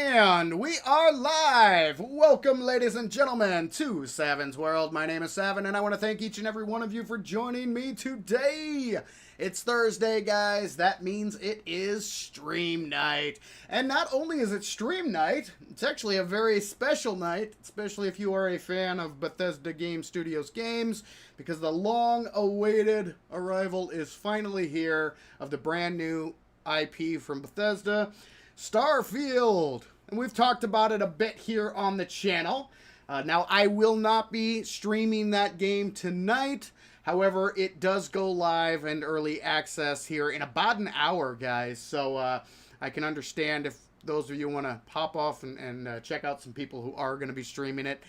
And we are live! Welcome, ladies and gentlemen, to Savin's World. My name is Savin, and I want to thank each and every one of you for joining me today. It's Thursday, guys. That means it is stream night. And not only is it stream night, it's actually a very special night, especially if you are a fan of Bethesda Game Studios games, because the long-awaited arrival is finally here of the brand new IP from Bethesda, Starfield. And we've talked about it a bit here on the channel. Now, I will not be streaming that game tonight. However, it does go live and early access here in about an hour, guys. So I can understand if those of you want to pop off and check out some people who are going to be streaming it.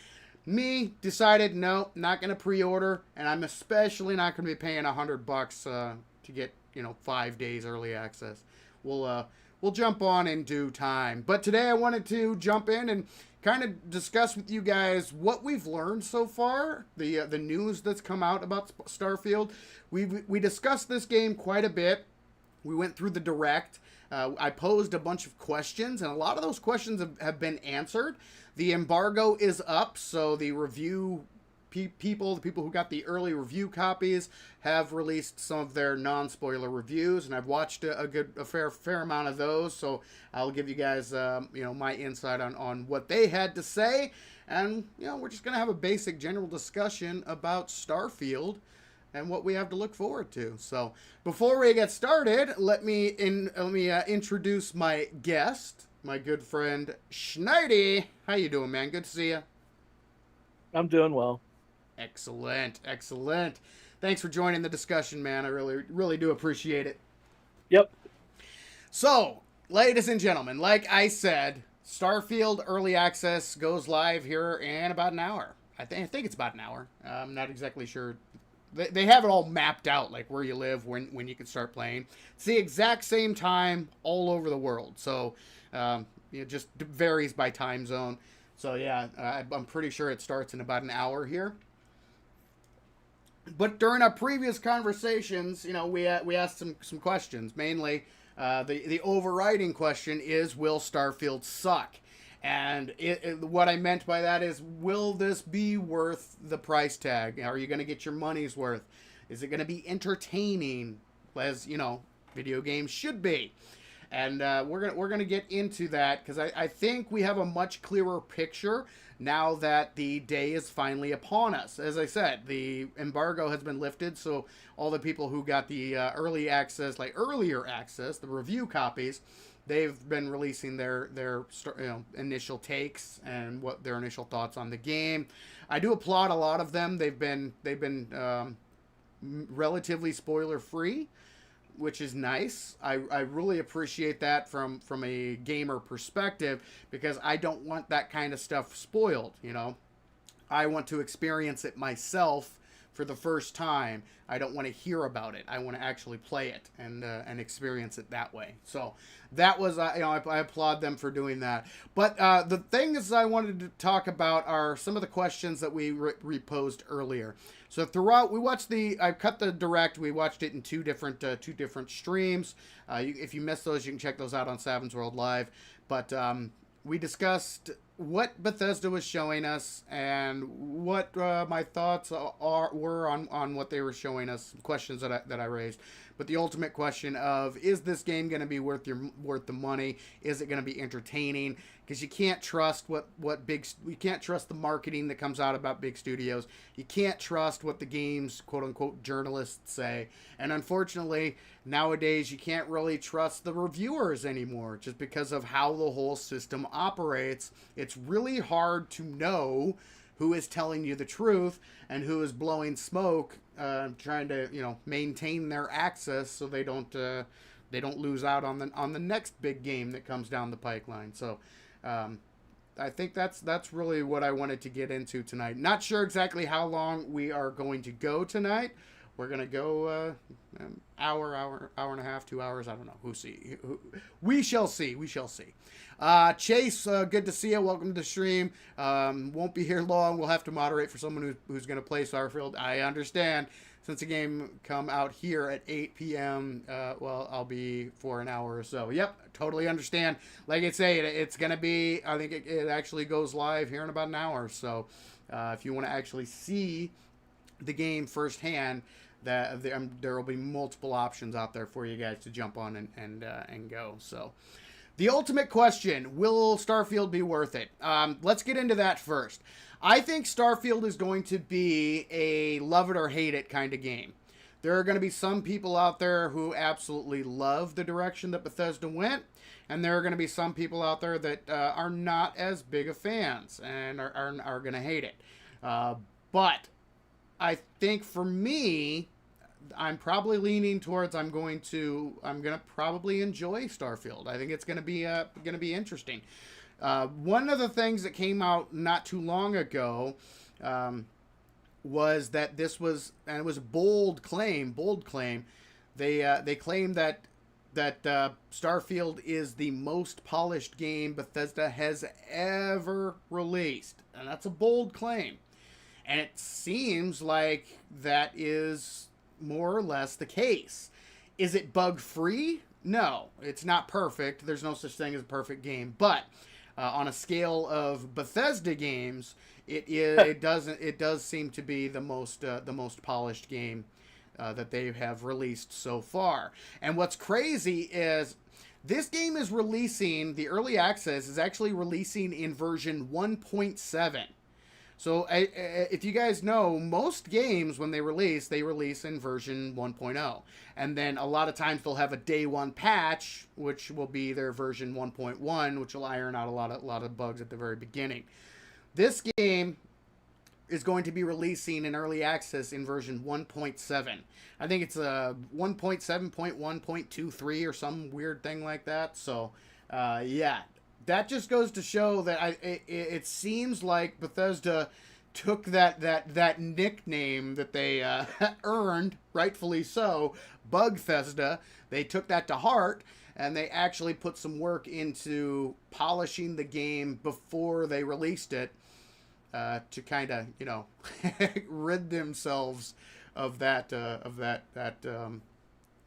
Me decided, no, not going to pre-order. And I'm especially not going to be paying $100 to get, 5 days early access. We'll jump on in due time. But today I wanted to jump in and kind of discuss with you guys what we've learned so far, the news that's come out about Starfield. We discussed this game quite a bit. We went through the direct. I posed a bunch of questions, and a lot of those questions have been answered. The embargo is up, so the review the people who got the early review copies have released some of their non-spoiler reviews, and I've watched a fair amount of those, so I'll give you guys my insight on what they had to say, and we're just gonna have a basic general discussion about Starfield and what we have to look forward to. So before we get started, let me introduce my guest, my good friend Schneidi. How you doing, man? Good to see you. I'm doing well. Excellent. Thanks for joining the discussion, man. I really do appreciate it. Yep. So, ladies and gentlemen, like I said, Starfield Early Access goes live here in about an hour. I think it's about an hour. I'm not exactly sure. They have it all mapped out, like where you live, when you can start playing. It's the exact same time all over the world. So, it just varies by time zone. So, yeah, I'm pretty sure it starts in about an hour here. But during our previous conversations, we asked some questions. Mainly, the overriding question is, will Starfield suck? And what I meant by that is, will this be worth the price tag? Are you going to get your money's worth? Is it going to be entertaining, as video games should be? And we're gonna get into that, because I think we have a much clearer picture now that the day is finally upon us. As I said, the embargo has been lifted, so all the people who got the earlier access, the review copies, they've been releasing their initial takes and what their initial thoughts on the game. I do applaud a lot of them. They've been relatively spoiler free, which is nice. I really appreciate that from a gamer perspective, because I don't want that kind of stuff spoiled, I want to experience it myself for the first time. I don't want to hear about it. I want to actually play it and experience it that way. So that was, I applaud them for doing that. But the things I wanted to talk about are some of the questions that we reposed earlier. So throughout, I cut the direct. We watched it in two different streams. If you missed those, you can check those out on Savin's World Live. But we discussed what Bethesda was showing us and what my thoughts were on what they were showing us. Questions that I raised, but the ultimate question of, is this game going to be worth the money? Is it going to be entertaining? Because you can't trust you can't trust the marketing that comes out about big studios. You can't trust what the game's quote unquote journalists say, and unfortunately nowadays you can't really trust the reviewers anymore, just because of how the whole system operates. It's really hard to know who is telling you the truth and who is blowing smoke, trying to maintain their access so they don't lose out on the next big game that comes down the pipeline. So I think that's really what I wanted to get into tonight. Not sure exactly how long we are going to go tonight. We're gonna go hour and a half, 2 hours. I don't know. We shall see. We shall see. Chase, good to see you. Welcome to the stream. Won't be here long. We'll have to moderate for someone who's gonna play Starfield. I understand. Since the game come out here at 8 p.m., well, I'll be for an hour or so. Yep, totally understand. Like I say, it's going to be, I think it actually goes live here in about an hour. So if you want to actually see the game firsthand, there will be multiple options out there for you guys to jump on and go. So the ultimate question, will Starfield be worth it? Let's get into that first. I think Starfield is going to be a love it or hate it kind of game. There are going to be some people out there who absolutely love the direction that Bethesda went, and there are going to be some people out there that are not as big of fans and are going to hate it. But I think for me, I'm probably leaning towards I'm going to probably enjoy Starfield. I think it's going to be interesting. One of the things that came out not too long ago was that this was, and it was a bold claim. They claimed that Starfield is the most polished game Bethesda has ever released, and that's a bold claim. And it seems like that is more or less the case. Is it bug free? No, it's not perfect. There's no such thing as a perfect game, but on a scale of Bethesda games, it does seem to be the most polished game that they have released so far. And what's crazy is this game is releasing, the early access is actually releasing in version 1.7. So if you guys know, most games when they release in version 1.0. And then a lot of times they'll have a day one patch, which will be their version 1.1, which will iron out a lot of bugs at the very beginning. This game is going to be releasing in early access in version 1.7. I think it's a 1.7.1.23 or some weird thing like that. So, yeah. That just goes to show that it seems like Bethesda took that nickname that they earned, rightfully so, Bugfesda. They took that to heart, and they actually put some work into polishing the game before they released it, to kind of rid themselves of that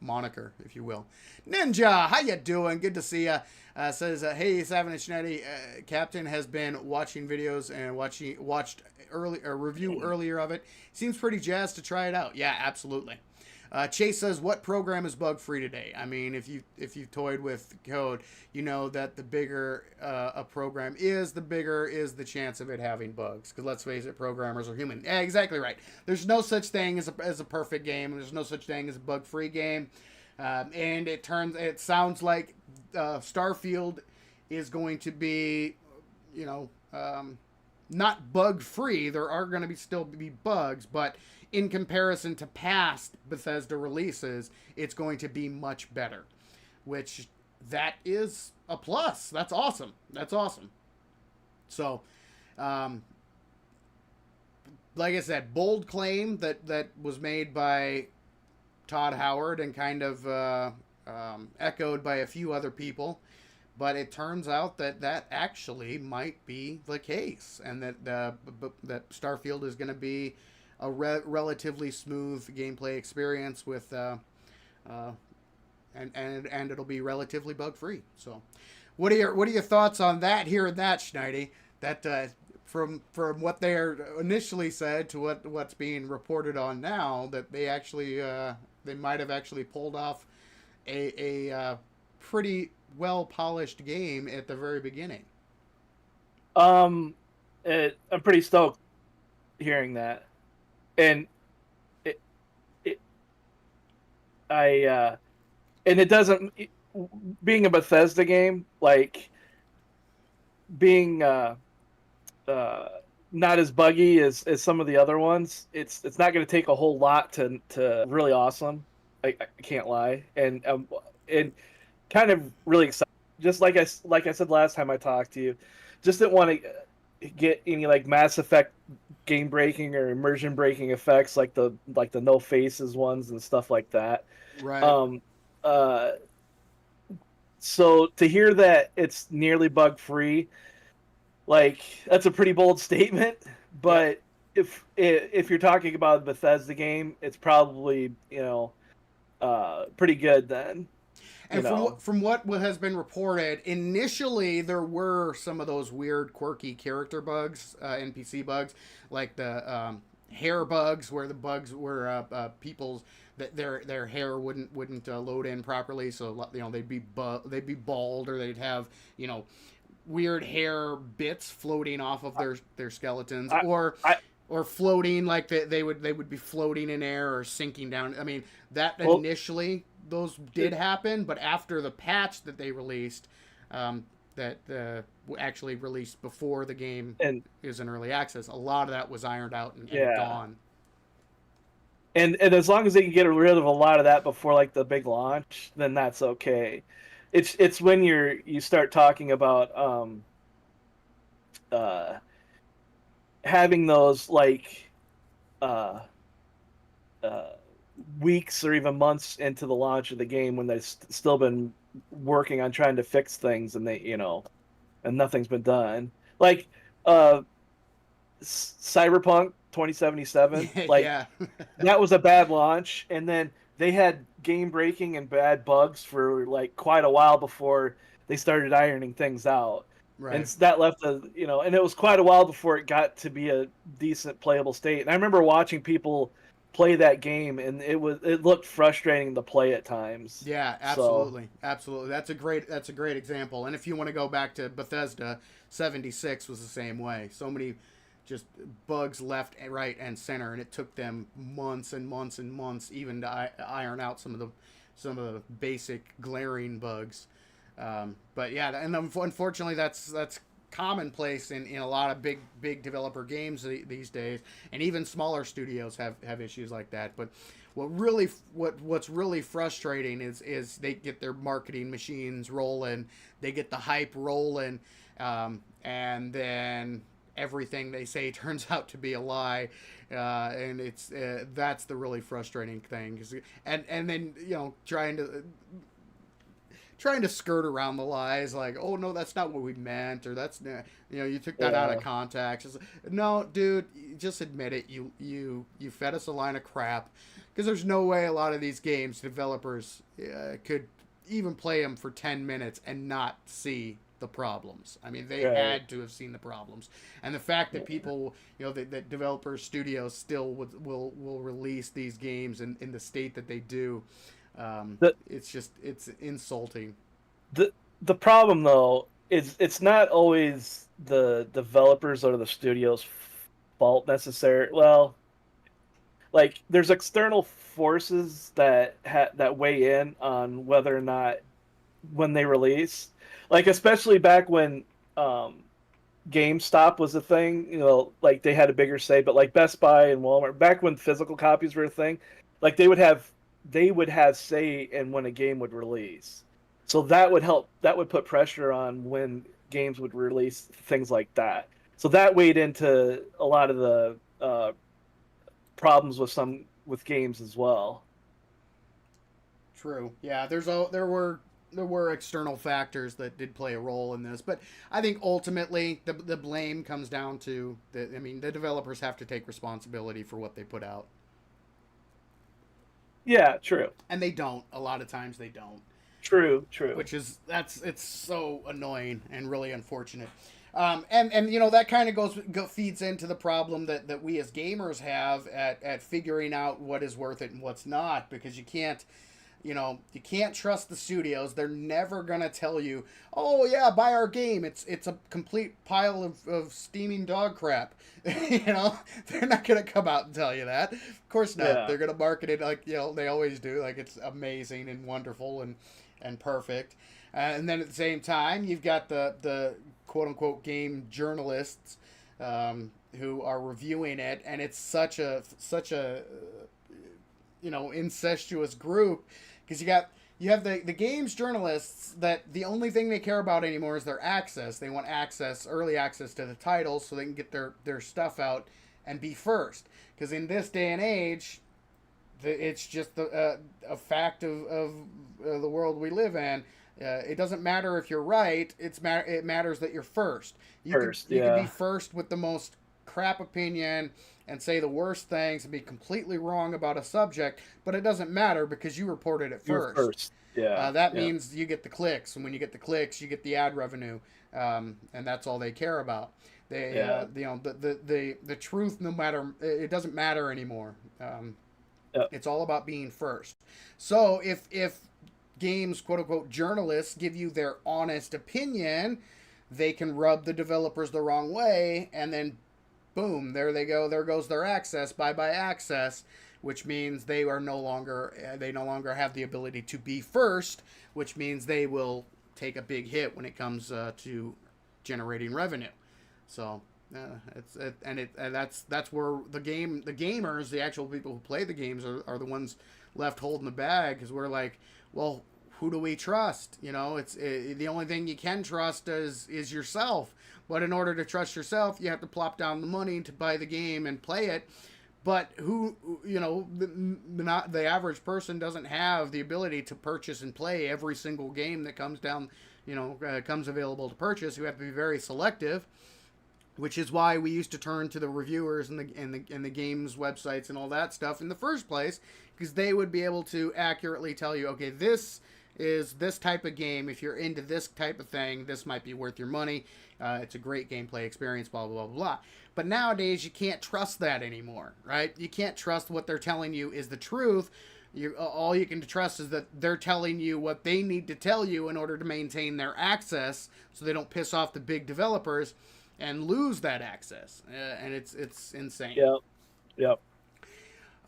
moniker, if you will. Ninja, how you doing? Good to see you. Says, hey, Savin and Schnetti, Captain has been watching videos and watched a review earlier of it. Seems pretty jazzed to try it out. Yeah, absolutely. Chase says, what program is bug free today? I mean, if you've toyed with code, you know that the bigger a program is, the bigger is the chance of it having bugs. Because let's face it, programmers are human. Yeah, exactly right. There's no such thing as a perfect game. There's no such thing as a bug free game. And it sounds like Starfield is going to be, not bug free. There are going to still be bugs, but in comparison to past Bethesda releases, it's going to be much better, which that is a plus. That's awesome. So, like I said, bold claim that was made by Todd Howard and kind of echoed by a few other people, but it turns out that actually might be the case, and that Starfield is going to be a relatively smooth gameplay experience with and it'll be relatively bug free. So what are your thoughts on that? Hearing that, Schneidi, that from what they initially said to what's being reported on now, that they might have actually pulled off a pretty well polished game at the very beginning. Um, I'm pretty stoked hearing that, and it, it I and it doesn't being a Bethesda game like being uh not as buggy as some of the other ones. It's not going to take a whole lot to really awesome. I can't lie, and kind of really excited. Just like I said last time I talked to you, just didn't want to get any like Mass Effect game breaking or immersion breaking effects like the no faces ones and stuff like that. Right. Um, uh, so to hear that it's nearly bug free, like that's a pretty bold statement. Yep. But if you're talking about a Bethesda game, it's probably pretty good then. You And from know, what has been reported, initially there were some of those weird, quirky character bugs, NPC bugs, like the hair bugs, where the bugs were people's that their hair wouldn't load in properly, so they'd be bald, or they'd have you know weird hair bits floating off of their skeletons, I I or floating, like they would be floating in air or sinking down. I mean, that well initially those did happen, but after the patch that they released, that actually released before the game and is in early access, a lot of that was ironed out and yeah, gone. and as long as they can get rid of a lot of that before like the big launch, then that's okay. It's when you start talking about uh having those like uh uh weeks or even months into the launch of the game when they've still been working on trying to fix things and and nothing's been done. Like uh Cyberpunk 2077, like Yeah. that was a bad launch, and then they had game breaking and bad bugs for like quite a while before they started ironing things out, and Right. that left and it was quite a while before it got to be a decent playable state. And I remember watching people play that game, and it looked frustrating to play at times. Yeah, So absolutely, absolutely. That's a great example. And if you want to go back to Bethesda, 76 was the same way. So many just bugs left, right, and center, and it took them months and months and months even to iron out some of the basic glaring bugs. But yeah, and unfortunately, that's commonplace in a lot of big developer games these days, and even smaller studios have issues like that. But what's really frustrating is they get their marketing machines rolling, they get the hype rolling, and then everything they say turns out to be a lie, and it's that's the really frustrating thing. And then trying to skirt around the lies, like, oh no, that's not what we meant, or you took that out of yeah, context. No, dude, just admit it. You fed us a line of crap, because there's no way a lot of these games developers could even play them for 10 minutes and not see the problems. I mean, they right. had to have seen the problems, and the fact that people, that developers, studios still will release these games in the state that they do, The it's insulting. the the problem though is it's not always the developers or the studio's fault necessarily. Well, like there's external forces that weigh in on whether or not when they release, like especially back when um GameStop was a thing, like they had a bigger say, but like Best Buy and Walmart, back when physical copies were a thing, like they would have say in when a game would release. So that would put pressure on when games would release, things like that. So that weighed into a lot of the problems with games as well. True. Yeah, there were external factors that did play a role in this, but I think ultimately the blame comes down to the developers have to take responsibility for what they put out, Yeah, true. and they don't. A lot of times they don't. True, true. which is it's so annoying and really unfortunate. And you know that kind of feeds into the problem that we as gamers have at figuring out what is worth it and what's not, because you can't trust the studios. They're never gonna tell you, oh yeah, buy our game. It's a complete pile of steaming dog crap. They're not gonna come out and tell you that. Of course not. Yeah. They're gonna market it like they always do, like it's amazing and wonderful and perfect. And then at the same time, you've got the quote unquote game journalists who are reviewing it, and it's such a incestuous group, because you have the games journalists that the only thing they care about anymore is their access. They want early access to the titles, so they can get their stuff out and be first. Because in this day and age, it's just a fact of the world we live in. It doesn't matter if you're right. It matters that you're first. You could be first with the most crap opinion and say the worst things and be completely wrong about a subject, but it doesn't matter because you reported it You're first. first. Yeah. That means you get the clicks, and when you get the clicks, you get the ad revenue, and that's all they care about. The truth, no matter, it doesn't matter anymore. It's all about being first. So if games quote unquote journalists give you their honest opinion, they can rub the developers the wrong way, and then boom, there they go. There goes their access. Bye bye access, which means they no longer have the ability to be first, which means they will take a big hit when it comes to generating revenue. So that's where the gamers, the actual people who play the games, are the ones left holding the bag, because we're like, well, who do we trust? It's the only thing you can trust is yourself. But in order to trust yourself, you have to plop down the money to buy the game and play it. But the average person doesn't have the ability to purchase and play every single game that comes down, comes available to purchase. You have to be very selective, which is why we used to turn to the reviewers and the games websites and all that stuff in the first place, because they would be able to accurately tell you, okay, this is this type of game. If you're into this type of thing, this might be worth your money. It's a great gameplay experience, blah, blah, blah, blah. But nowadays, you can't trust that anymore, right? You can't trust what they're telling you is the truth. All you can trust is that they're telling you what they need to tell you in order to maintain their access, so they don't piss off the big developers and lose that access. And it's insane. Yep.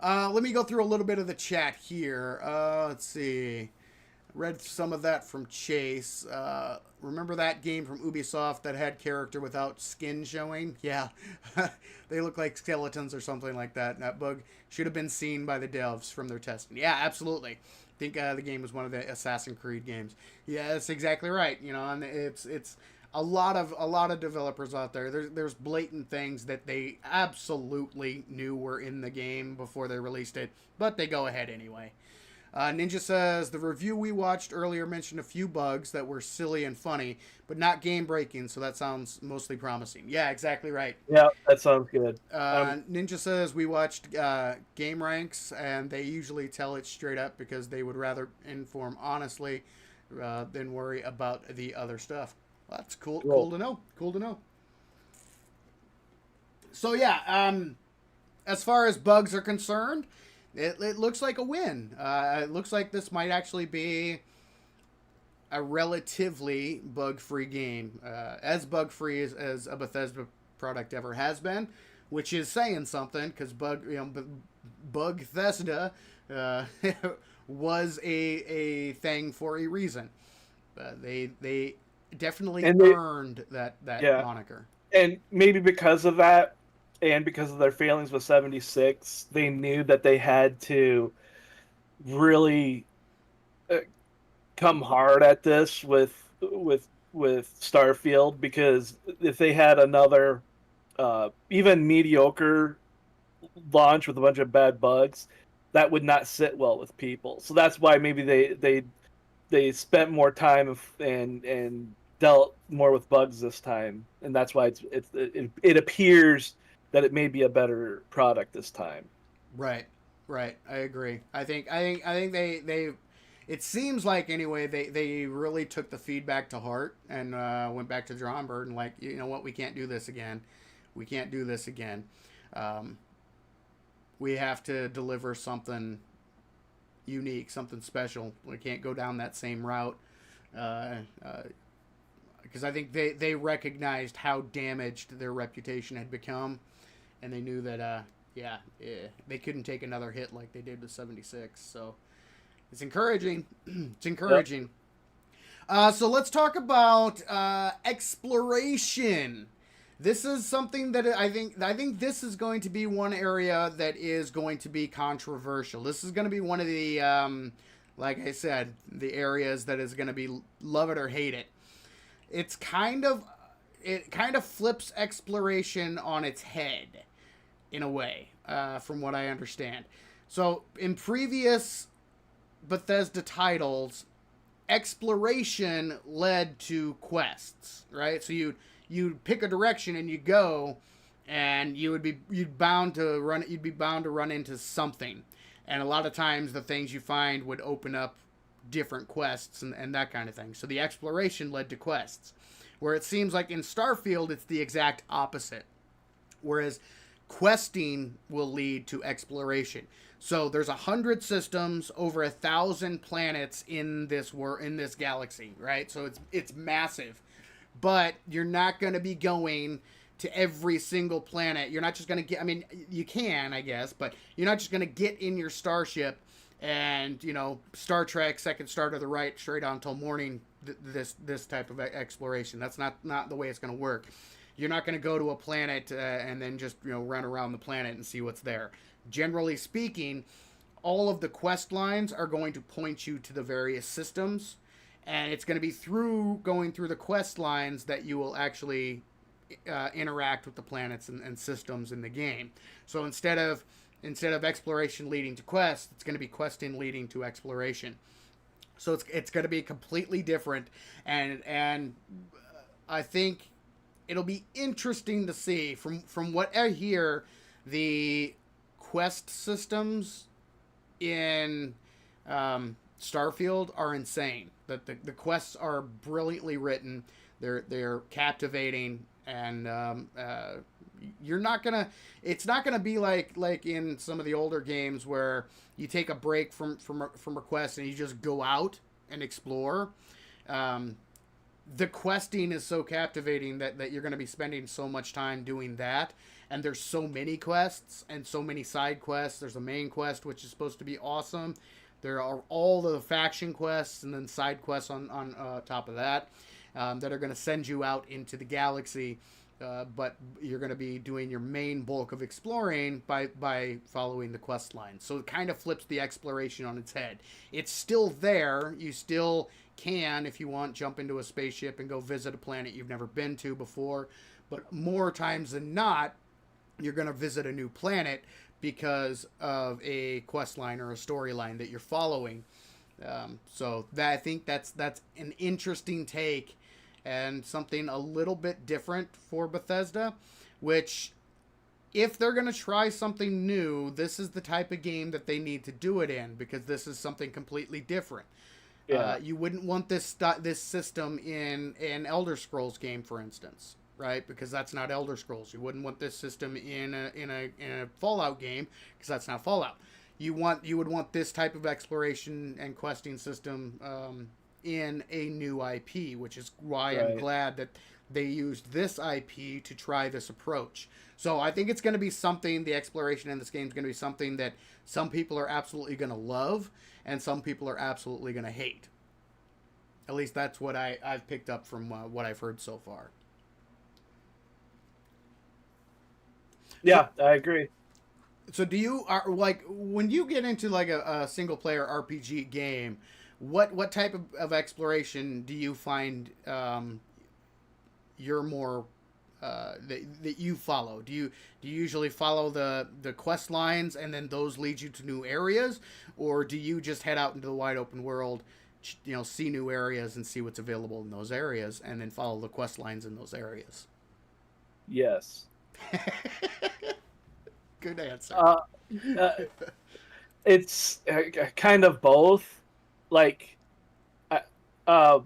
Let me go through a little bit of the chat here. Let's see. Read some of that from Chase. Remember that game from Ubisoft that had character without skin showing? Yeah. They look like skeletons or something like that. And that bug should have been seen by the devs from their testing. Yeah, absolutely. I think the game was one of the Assassin's Creed games. Yeah, that's exactly right. And it's a lot of developers out there. There's blatant things that they absolutely knew were in the game before they released it, but they go ahead anyway. Ninja says, the review we watched earlier mentioned a few bugs that were silly and funny, but not game-breaking, so that sounds mostly promising. Yeah, exactly right. Yeah, that sounds good. Ninja says, we watched Game Ranks, and they usually tell it straight up because they would rather inform honestly than worry about the other stuff. Well, that's cool. Cool to know. Cool to know. So, yeah, as far as bugs are concerned, it looks like a win. It looks like this might actually be a relatively bug-free game, as bug-free as a Bethesda product ever has been, which is saying something, because Bugthesda was a thing for a reason. They definitely earned that moniker. And maybe because of that, and because of their failings with 76, they knew that they had to really come hard at this with Starfield, because if they had another even mediocre launch with a bunch of bad bugs, that would not sit well with people. So that's why maybe they spent more time and dealt more with bugs this time, and that's why it appears that it may be a better product this time. Right. I agree. I think they it seems like anyway they really took the feedback to heart and went back to the drawing board and like, you know what, we can't do this again. We can't do this again. Um, we have to deliver something unique, something special. We can't go down that same route. Because I think they recognized how damaged their reputation had become, and they knew that they couldn't take another hit like they did with 76. So it's encouraging. It's encouraging. So let's talk about exploration. This is something that I think this is going to be one area that is going to be controversial. This is going to be one of the like I said, the areas that is going to be love it or hate it. It's it kind of flips exploration on its head in a way, from what I understand. So in previous Bethesda titles, exploration led to quests, right? So you'd pick a direction and you go, and you'd be bound to run into something, and a lot of times the things you find would open up different quests and that kind of thing. So the exploration led to quests, where it seems like in Starfield it's the exact opposite, whereas questing will lead to exploration. So there's 100 systems, over 1,000 planets in this galaxy, right? So it's massive, but you're not going to be going to every single planet. You're not just going to get. I mean, you can, I guess, but you're not just going to get in your starship and, you know, Star Trek second star to the right straight on until morning. This type of exploration. That's not the way it's going to work. You're not going to go to a planet and then just, you know, run around the planet and see what's there. Generally speaking, all of the quest lines are going to point you to the various systems, and it's going to be going through the quest lines that you will actually interact with the planets and systems in the game. So instead of exploration leading to quests, it's going to be questing leading to exploration. So it's going to be completely different, and I think it'll be interesting to see from what I hear. The quest systems in Starfield are insane. That the quests are brilliantly written. They're captivating, and you're not gonna. It's not gonna be like in some of the older games where you take a break from a quest and you just go out and explore. The questing is so captivating that you're going to be spending so much time doing that. And there's so many quests and so many side quests. There's a main quest, which is supposed to be awesome. There are all the faction quests and then side quests on top of that that are going to send you out into the galaxy. But you're going to be doing your main bulk of exploring by following the quest line. So it kind of flips the exploration on its head. It's still there. You still can, if you want, jump into a spaceship and go visit a planet you've never been to before. But more times than not, you're going to visit a new planet because of a quest line or a storyline that you're following. So I think that's an interesting take and something a little bit different for Bethesda, which, if they're going to try something new, this is the type of game that they need to do it in, because this is something completely different. Yeah. You wouldn't want this system in an Elder Scrolls game, for instance, right? Because that's not Elder Scrolls. You wouldn't want this system in a Fallout game, because that's not Fallout. You would want this type of exploration and questing system in a new IP, which is why I'm glad that they used this IP to try this approach. So I think it's going to be something, the exploration in this game is going to be something that some people are absolutely going to love and some people are absolutely going to hate. At least that's what I've picked up from what I've heard so far. Yeah, I agree. So do you, like, when you get into like a single player RPG game, what type of exploration do you find you're more that you follow? Do you usually follow the quest lines and then those lead you to new areas, or do you just head out into the wide open world, you know, see new areas and see what's available in those areas, and then follow the quest lines in those areas? Yes. Good answer. It's kind of both. like I uh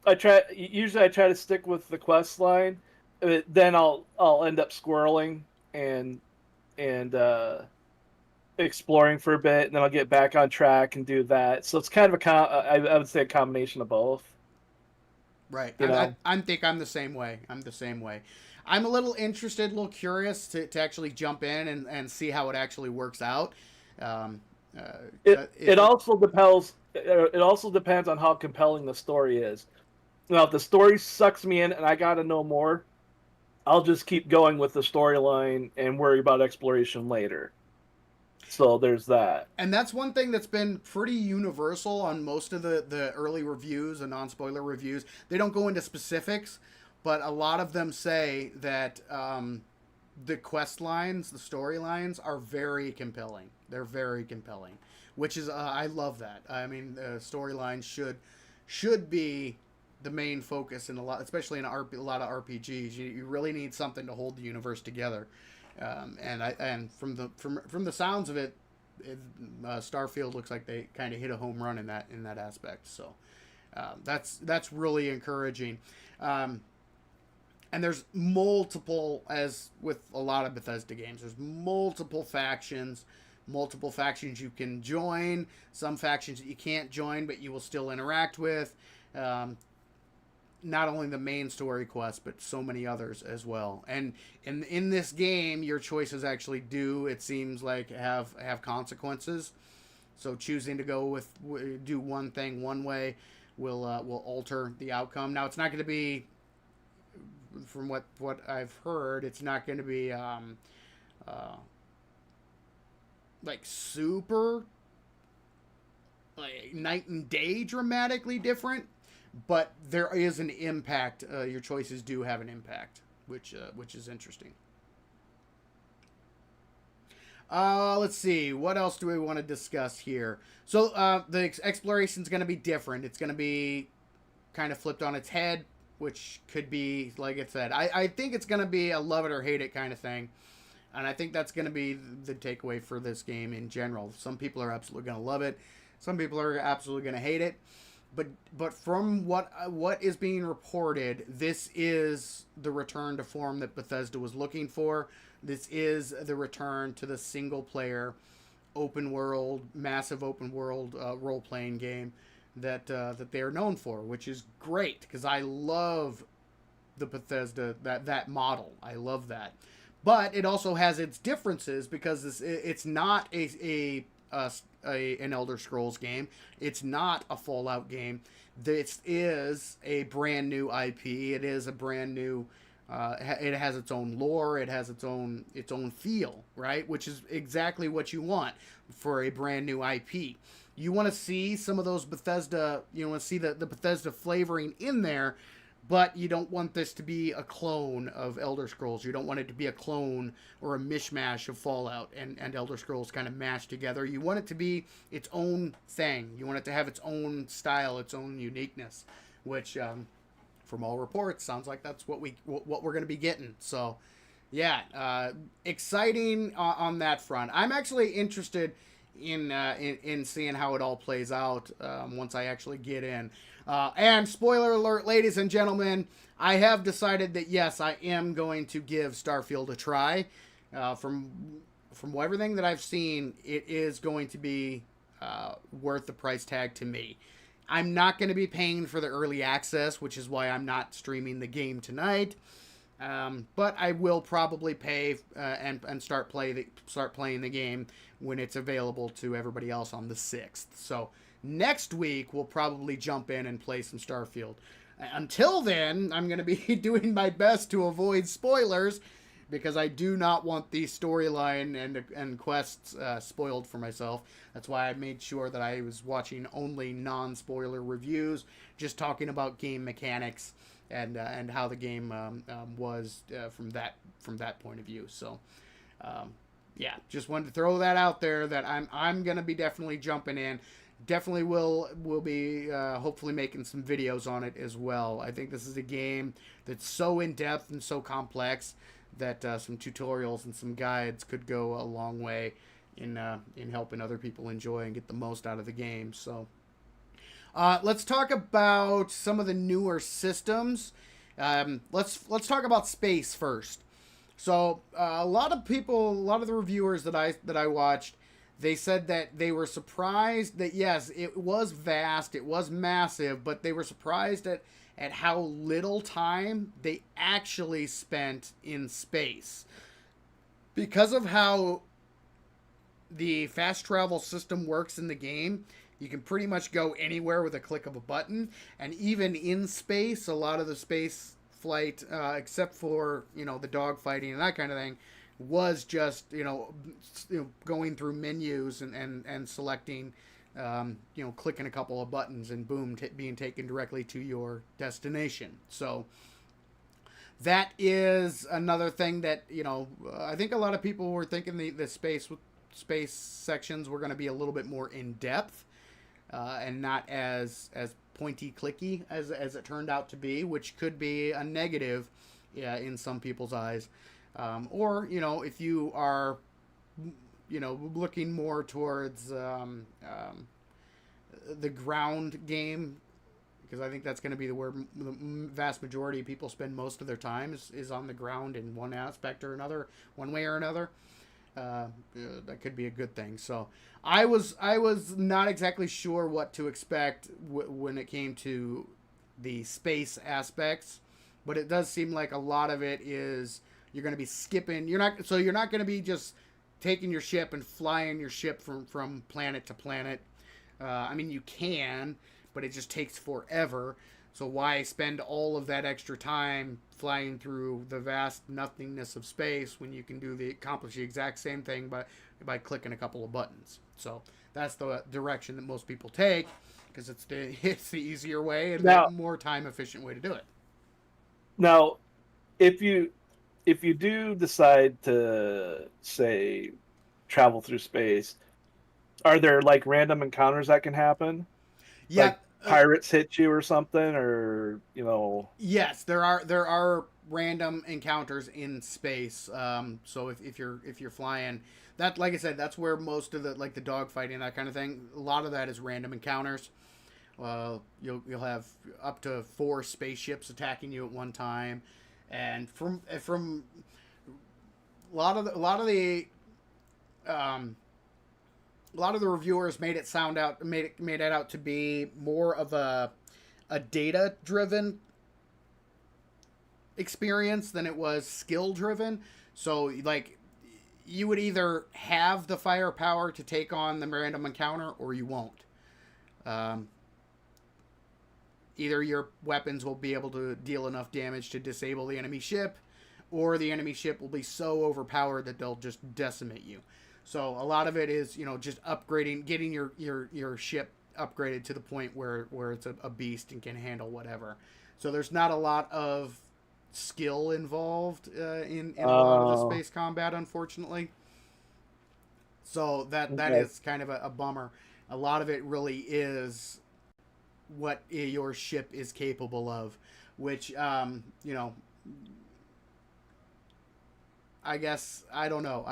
I try to stick with the quest line. Then I'll end up squirreling and and exploring for a bit, and then I'll get back on track and do that. So it's kind of I would say a combination of both. Right. You know, I think I'm the same way. I'm the same way. I'm a little interested, a little curious to actually jump in and see how it actually works out. Um, it also depends. It also depends on how compelling the story is. Now, if the story sucks me in and I got to know more, I'll just keep going with the storyline and worry about exploration later. So there's that. and that's one thing that's been pretty universal on most of the early reviews and non-spoiler reviews. They don't go into specifics, but a lot of them say that the quest lines, the storylines are very compelling. They're very compelling, which is I love that. I mean, storylines should be the main focus in a lot, especially in a lot of RPGs. You really need something to hold the universe together. And from the sounds of Starfield looks like they kind of hit a home run in that aspect. So that's really encouraging. And there's multiple, as with a lot of Bethesda games, there's multiple factions you can join, some factions that you can't join, but you will still interact with. Not only the main story quest, but so many others as well. And in this game, your choices actually do, it seems like, have consequences. So choosing to do one thing one way will alter the outcome. Now, it's not going to be, from what I've heard, it's not going to be like super like night and day dramatically different, but there is an impact. Your choices do have an impact, which is interesting. Let's see. What else do we want to discuss here? So the exploration is going to be different. It's going to be kind of flipped on its head, which could be, like I said, I think it's going to be a love it or hate it kind of thing. And I think that's going to be the takeaway for this game in general. Some people are absolutely going to love it. Some people are absolutely going to hate it. But from what is being reported, this is the return to form that Bethesda was looking for. This is the return to the single player, massive open world role playing game that they are known for, which is great because I love the Bethesda that model. I love that, but it also has its differences because it's not an Elder Scrolls game. It's not a Fallout game. This is a brand new IP. It is a brand new. It has its own lore. It has its own feel, right? Which is exactly what you want for a brand new IP. You want to see some of those Bethesda. You want to see the Bethesda flavoring in there, but you don't want this to be a clone of Elder Scrolls. You don't want it to be a clone or a mishmash of Fallout and Elder Scrolls kind of mashed together. You want it to be its own thing. You want it to have its own style, its own uniqueness, which, from all reports, sounds like that's what we're going to be getting. So, yeah, exciting on that front. I'm actually interested in seeing how it all plays out once I actually get in. And spoiler alert, ladies and gentlemen, I have decided that yes, I am going to give Starfield a try. From everything that I've seen, it is going to be worth the price tag to me. I'm not going to be paying for the early access, which is why I'm not streaming the game tonight. But I will probably pay and start playing the game when it's available to everybody else on the 6th. So next week we'll probably jump in and play some Starfield. Until then, I'm going to be doing my best to avoid spoilers because I do not want the storyline and quests spoiled for myself. That's why I made sure that I was watching only non-spoiler reviews, just talking about game mechanics and how the game was from that point of view. So, yeah, just wanted to throw that out there that I'm gonna be definitely jumping in. Definitely will be hopefully making some videos on it as well. I think this is a game that's so in depth and so complex that some tutorials and some guides could go a long way in helping other people enjoy and get the most out of the game. So. Let's talk about some of the newer systems. Let's talk about space first. So a lot of people, a lot of the reviewers that I watched, they said that they were surprised that yes, it was vast, it was massive, but they were surprised at how little time they actually spent in space because of how the fast travel system works in the game. You can pretty much go anywhere with a click of a button, and even in space, a lot of the space flight, except for the dogfighting and that kind of thing, was just going through menus and selecting, clicking a couple of buttons and boom, being taken directly to your destination. So that is another thing that I think a lot of people were thinking the space sections were going to be a little bit more in depth, and not as pointy clicky as it turned out to be, which could be a negative, in some people's eyes. Or if you are looking more towards the ground game, because I think that's going to be where the vast majority of people spend most of their time is on the ground in one aspect or another, one way or another. That could be a good thing. So I was not exactly sure what to expect when it came to the space aspects, but it does seem like a lot of it is you're going to be skipping. You're not going to be just taking your ship and flying your ship from planet to planet. I mean, you can, but it just takes forever. So why spend all of that extra time flying through the vast nothingness of space when you can accomplish the exact same thing by clicking a couple of buttons? So that's the direction that most people take, because it's the easier way and the more time efficient way to do it. Now, if you do decide to, say, travel through space, are there like random encounters that can happen? Yeah. Like pirates hit you or something, or Yes, there are random encounters in space. So if you're flying, that, like I said, that's where most of the dogfighting, that kind of thing, a lot of that is random encounters. You'll have up to 4 spaceships attacking you at one time, and from a lot of the reviewers made it out to be more of a data driven experience than it was skill driven. So like you would either have the firepower to take on the random encounter or you won't. Either your weapons will be able to deal enough damage to disable the enemy ship, or the enemy ship will be so overpowered that they'll just decimate you. So a lot of it is, just upgrading, getting your ship upgraded to the point where it's a beast and can handle whatever. So there's not a lot of skill involved in a lot of the space combat, unfortunately. So that is kind of a bummer. A lot of it really is what your ship is capable of, which I guess I don't know.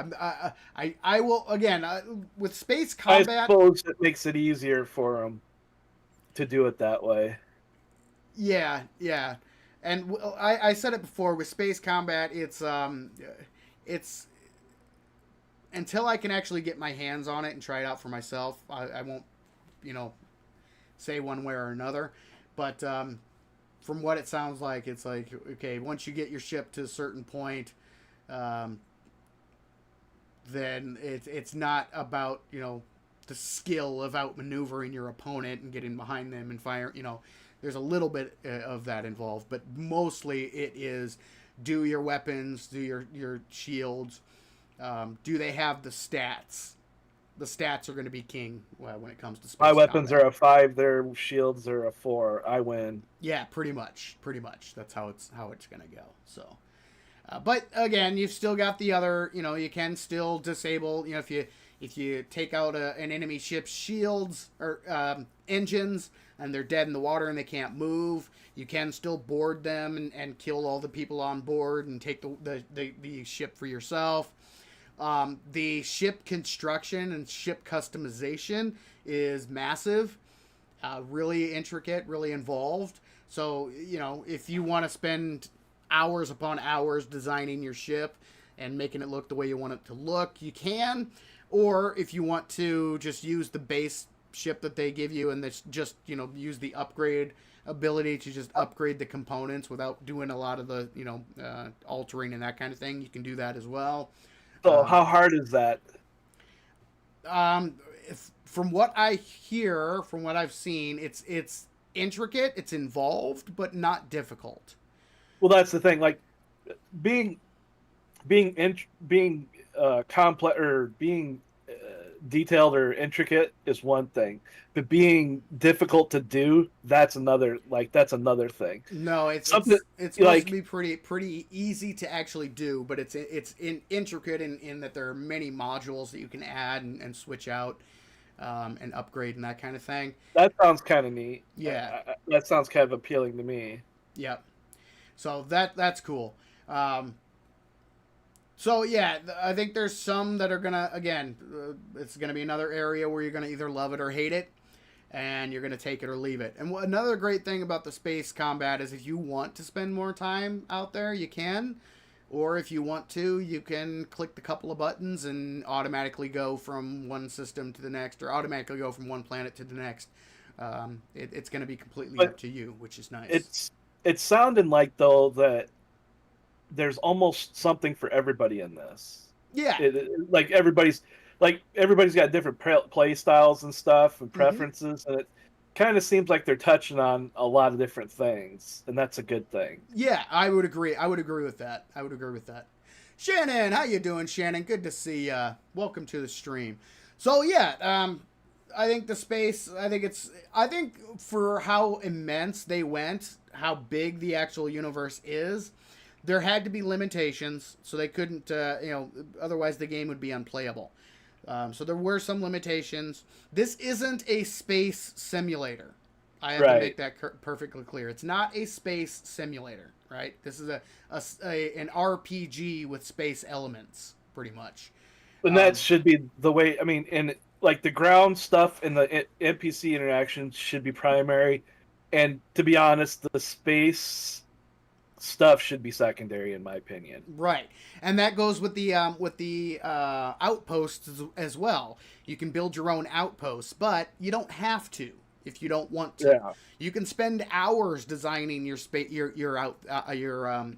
I will again with space combat. I suppose it makes it easier for them to do it that way. Yeah, and I said it before with space combat. It's until I can actually get my hands on it and try it out for myself. I won't say one way or another, but from what it sounds like, it's like, okay, once you get your ship to a certain point. Then it's not about the skill of outmaneuvering your opponent and getting behind them and fire. There's a little bit of that involved, but mostly it is, do your weapons, do your shields, do they have the stats? The stats are going to be king when it comes to space. My weapons are a 5, their shields are a 4. I win. Yeah, pretty much. That's how it's going to go. So. But again, you've still got the other. You can still disable. If you take out an enemy ship's shields or engines and they're dead in the water and they can't move, you can still board them and kill all the people on board and take the ship for yourself. The ship construction and ship customization is massive. really intricate, really involved. So, if you want to spend hours upon hours designing your ship and making it look the way you want it to look, you can. Or if you want to just use the base ship that they give you and just, use the upgrade ability to just upgrade the components without doing a lot of the, altering and that kind of thing, you can do that as well. So how hard is that? From what I hear, from what I've seen, it's intricate, it's involved, but not difficult. Well, that's the thing. Like being complex or being detailed or intricate is one thing, but being difficult to do, that's another. Like that's another thing. No, it's Something it's supposed like to be pretty easy to actually do, but it's intricate in that there are many modules that you can add and switch out, and upgrade and that kind of thing. that sounds kind of neat. Yeah. That sounds kind of appealing to me. Yep. So that's cool. So yeah, I think there's some that are gonna again, it's gonna be another area where you're gonna either love it or hate it, and you're gonna take it or leave it. And another great thing about the space combat is if you want to spend more time out there, you can, or if you want to, you can click the couple of buttons and automatically go from one system to the next, or automatically go from one planet to the next. It's gonna be completely up to you, which is nice. It's sounding like though that there's almost something for everybody in this. Yeah. Like everybody's got different play styles and stuff and preferences, and it kind of seems like they're touching on a lot of different things, and that's a good thing. Yeah, I would agree. I would agree with that. Shannon, how you doing, Shannon? Good to see ya. Welcome to the stream. So yeah, I think the space. I think for how immense they went, how big the actual universe is, there had to be limitations, so they couldn't, otherwise the game would be unplayable. So there were some limitations. This isn't a space simulator. I have to make that perfectly clear. It's not a space simulator, right? This is an RPG with space elements, pretty much. And that should be the way. I mean, and like the ground stuff and the NPC interactions should be primary, and to be honest, the space stuff should be secondary in my opinion. Right, and that goes with the outposts as well. You can build your own outposts, but you don't have to if you don't want to. Yeah. You can spend hours designing your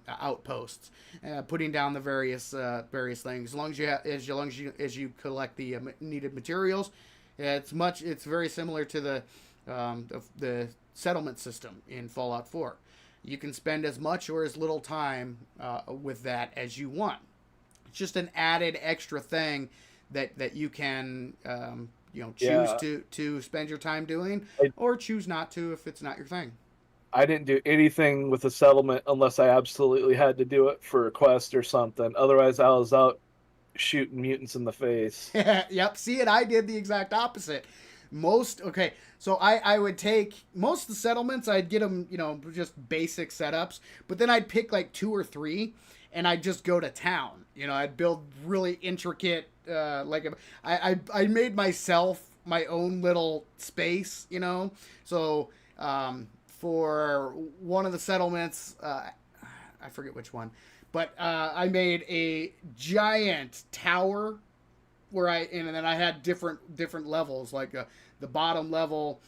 outposts, putting down the various things. As you collect the needed materials, it's very similar to the settlement system in Fallout 4. You can spend as much or as little time with that as you want. It's just an added extra thing that you can choose to spend your time doing, or choose not to if it's not your thing. I didn't do anything with the settlement unless I absolutely had to do it for a quest or something. Otherwise, I was out shooting mutants in the face. Yep. See, and I did the exact opposite. So I would take most of the settlements, I'd get them, just basic setups, but then I'd pick like 2 or 3 and I'd just go to town. I'd build really intricate, I made myself my own little space, so for one of the settlements, I forget which one, but I made a giant tower and then I had different levels. Like the bottom level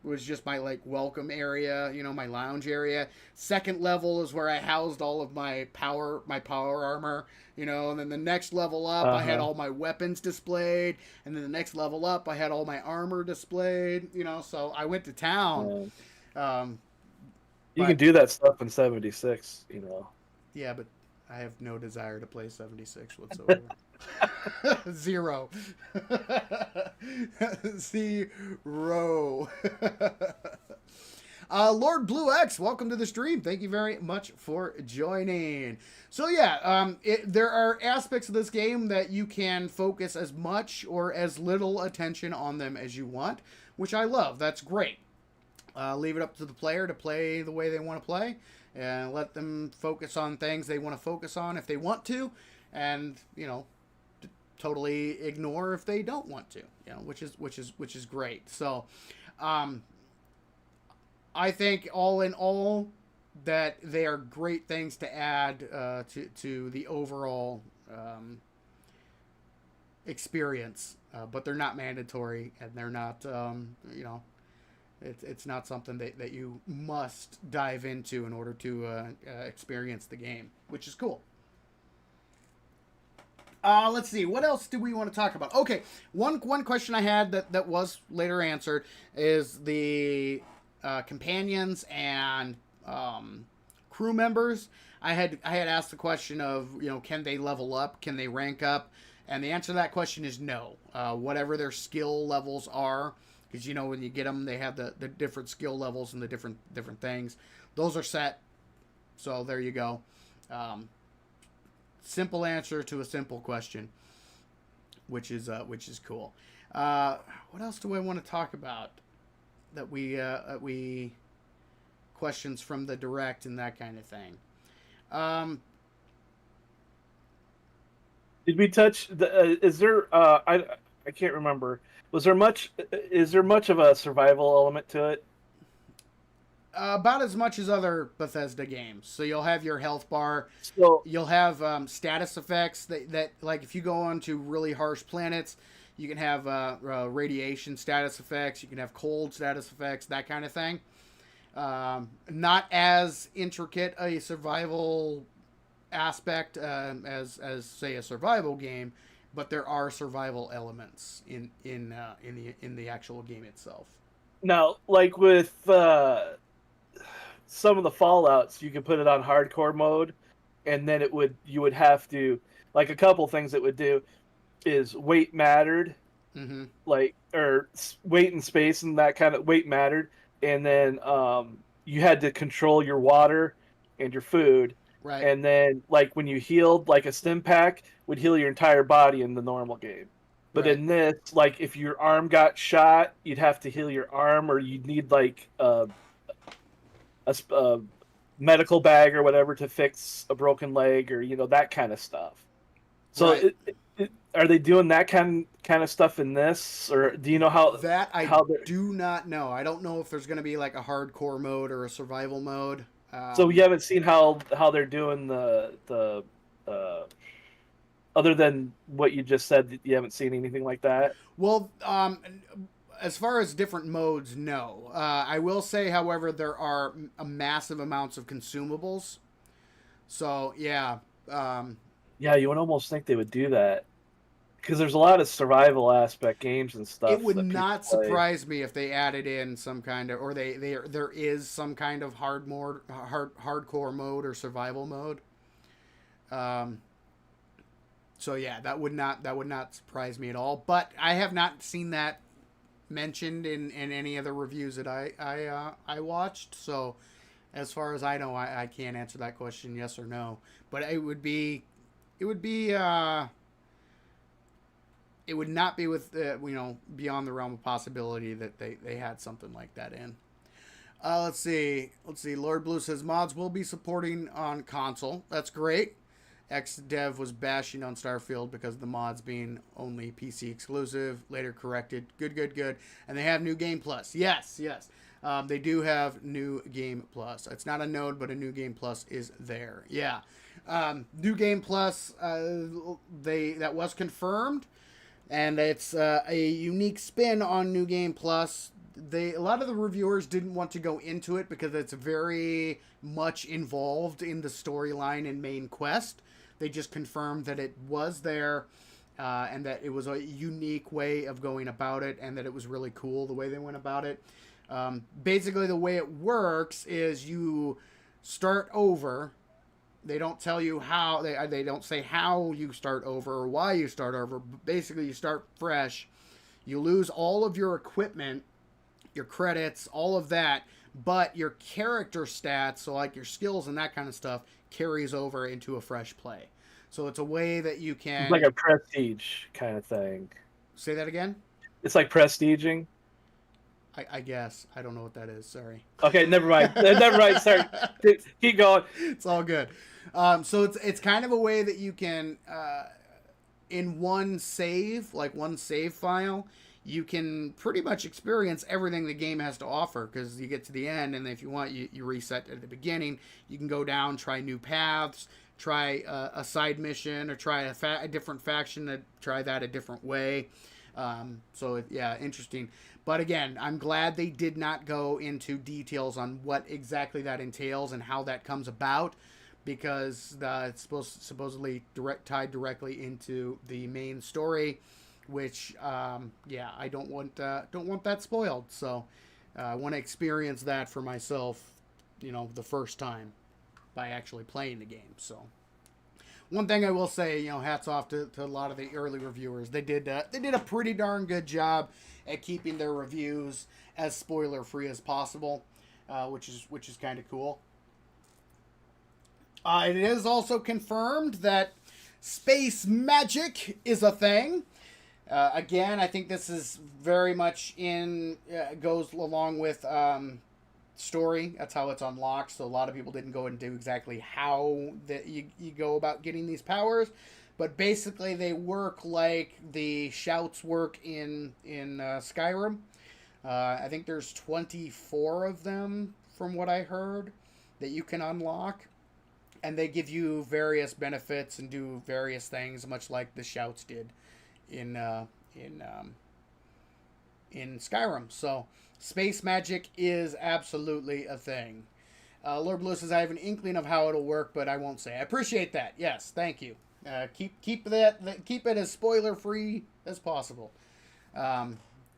was just my welcome area, my lounge area. Second level is where I housed all of my power armor, and then the next level up I had all my weapons displayed, and then the next level up I had all my armor displayed, so I went to town. You can do that stuff in 76, Yeah, but I have no desire to play 76 whatsoever. Zero. Zero. Lord Blue X, welcome to the stream. Thank you very much for joining. So yeah, there are aspects of this game that you can focus as much or as little attention on them as you want, which I love. That's great. Leave it up to the player to play the way they want to play, and let them focus on things they want to focus on if they want to, and totally ignore if they don't want to, which is great. So Um, I think all in all that they are great things to add to the overall experience, but they're not mandatory and they're not it's not something that you must dive into in order to experience the game, which is cool. Let's see. What else do we want to talk about? Okay, one question I had that was later answered is the companions and crew members. I had asked the question of can they level up? Can they rank up? And the answer to that question is no. Whatever their skill levels are, because when you get them, they have the different skill levels and the different things. Those are set. So there you go. Simple answer to a simple question, which is cool. What else do I want to talk about that we questions from the direct and that kind of thing? Did we touch? Is there? I can't remember. Was there much? Is there much of a survival element to it? About as much as other Bethesda games. So you'll have your health bar. So You'll have status effects that like if you go on to really harsh planets, you can have radiation status effects. You can have cold status effects, that kind of thing. Not as intricate a survival aspect as say a survival game, but there are survival elements in the actual game itself. now, like with some of the Fallouts, you can put it on hardcore mode, and then you would have to, like, a couple things it would do is weight mattered, Mm-hmm. like, or weight and space and that kind of weight mattered, and then you had to control your water and your food, Right. and then like when you healed, like a stim pack would heal your entire body in the normal game. But Right. in this, like if your arm got shot, you'd have to heal your arm, or you'd need like a medical bag or whatever to fix a broken leg, or that kind of stuff. So Right. are they doing that kind of stuff in this, or do you know That I how they're? do not know. I don't know if there's going to be like a hardcore mode or a survival mode. So you haven't seen how they're doing the other than what you just said, you haven't seen anything like that. Well, as far as different modes, no. I will say, however, there are a massive amounts of consumables. So yeah, Yeah, you would almost think they would do that because there's a lot of survival aspect games and it stuff would that people not play. surprise me if they added in some kind of, or there is some kind of hardcore mode or survival mode. Um, so yeah, that would not surprise me at all. But I have not seen that mentioned in any of the reviews that I watched. So as far as I know, I can't answer that question yes or no. But it would be it would not be with beyond the realm of possibility that they had something like that in. Let's see. Lord Blue says mods will be supporting on console. That's great. XDev was bashing on Starfield because of the mods being only PC exclusive. Later corrected. Good. And they have New Game Plus. Yes. They do have New Game Plus. It's not a node, but a New Game Plus is there. Yeah. New Game Plus, that was confirmed, and it's a unique spin on New Game Plus. A lot of the reviewers didn't want to go into it because it's very much involved in the storyline and main quest. They just confirmed that it was there, and that it was a unique way of going about it, and that it was really cool the way they went about it. Basically, the way it works is you start over. They don't tell you how. They don't say how you start over or why you start over. But basically, you start fresh. You lose all of your equipment, your credits, all of that, but your character stats, so like your skills and that kind of stuff, carries over into a fresh play. So it's a way that you It's like can a prestige kind of thing. say that again. It's like prestiging. I guess I don't know what that is. Sorry. Okay, never mind. Never mind. Sorry. Keep going. It's all good. So it's kind of a way that you can in one save file, you can pretty much experience everything the game has to offer, because you get to the end, and if you want, you reset at the beginning. You can go down, try new paths, try a side mission, or try a different faction, try that a different way. Yeah, interesting. But again, I'm glad they did not go into details on what exactly that entails and how that comes about, because it's supposedly tied directly into the main story, which I don't want that spoiled. So I want to experience that for myself, the first time by actually playing the game. So one thing I will say, hats off to a lot of the early reviewers. They did a pretty darn good job at keeping their reviews as spoiler free as possible, which is kind of cool. It is also confirmed that space magic is a thing. Again, I think this is very much goes along with story. That's how it's unlocked. So a lot of people didn't go into exactly how that you go about getting these powers, but basically they work like the shouts work in Skyrim. I think there's 24 of them from what I heard that you can unlock, and they give you various benefits and do various things, much like the shouts did in Skyrim. So space magic is absolutely a thing. Lord Blue says, I have an inkling of how it'll work, but I won't say. I appreciate that. Yes, thank you. Keep it as spoiler free as possible.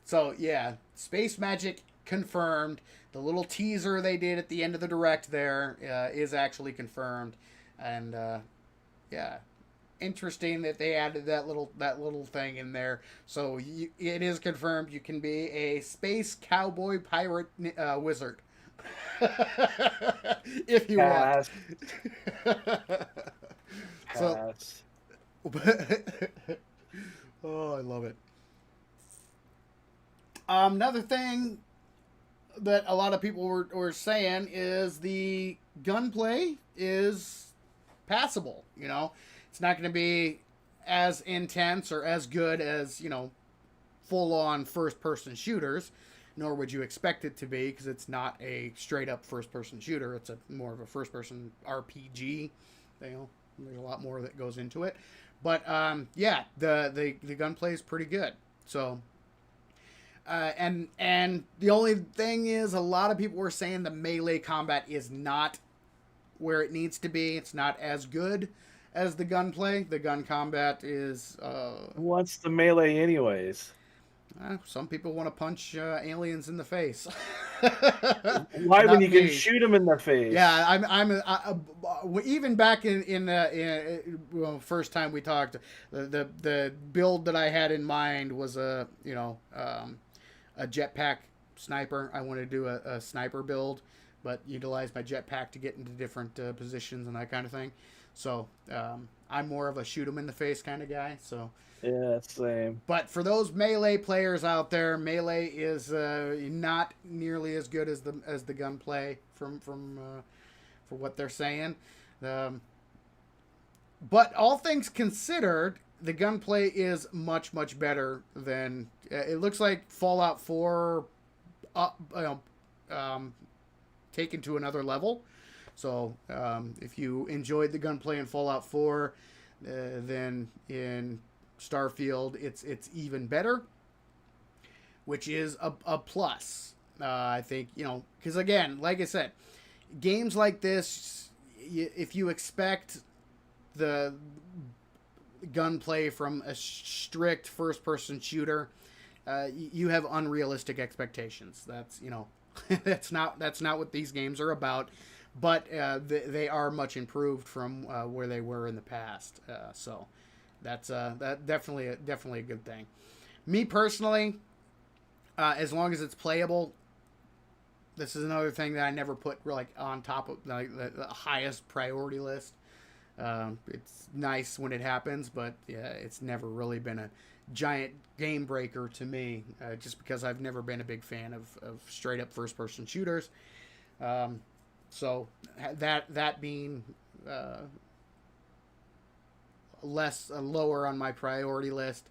So yeah, space magic confirmed. The little teaser they did at the end of the direct there is actually confirmed, and yeah, interesting that they added that little thing in there. So it is confirmed you can be a space cowboy pirate wizard if you want. So, oh, I love it. Another thing that a lot of people were saying is the gunplay is passable. It's not going to be as intense or as good as, full-on first-person shooters, nor would you expect it to be, because it's not a straight-up first-person shooter. It's more of a first-person RPG. There's a lot more that goes into it. But, yeah, the gunplay is pretty good. So, and the only thing is, a lot of people were saying the melee combat is not where it needs to be. It's not as good as the gunplay. The gun combat is... What's the melee anyways? Some people want to punch aliens in the face. Why, when you can shoot them in the face? Yeah, even back in first time we talked, the build that I had in mind was a jetpack sniper. I wanted to do a sniper build, but utilize my jetpack to get into different positions and that kind of thing. So I'm more of a shoot 'em in the face kind of guy. So yeah, same. But for those melee players out there, melee is not nearly as good as the gunplay for what they're saying. But all things considered, the gunplay is much better than it looks like Fallout 4 taken to another level. So if you enjoyed the gunplay in Fallout 4, then in Starfield it's even better, which is a plus. I think, because again, like I said, games like this, if you expect the gunplay from a strict first-person shooter, you have unrealistic expectations. That's that's not what these games are about. But they are much improved from where they were in the past. So that's definitely a good thing. Me personally, as long as it's playable, this is another thing that I never put on top of the highest priority list. It's nice when it happens, but yeah, it's never really been a giant game breaker to me, just because I've never been a big fan of straight up first person shooters. So that being lower on my priority list,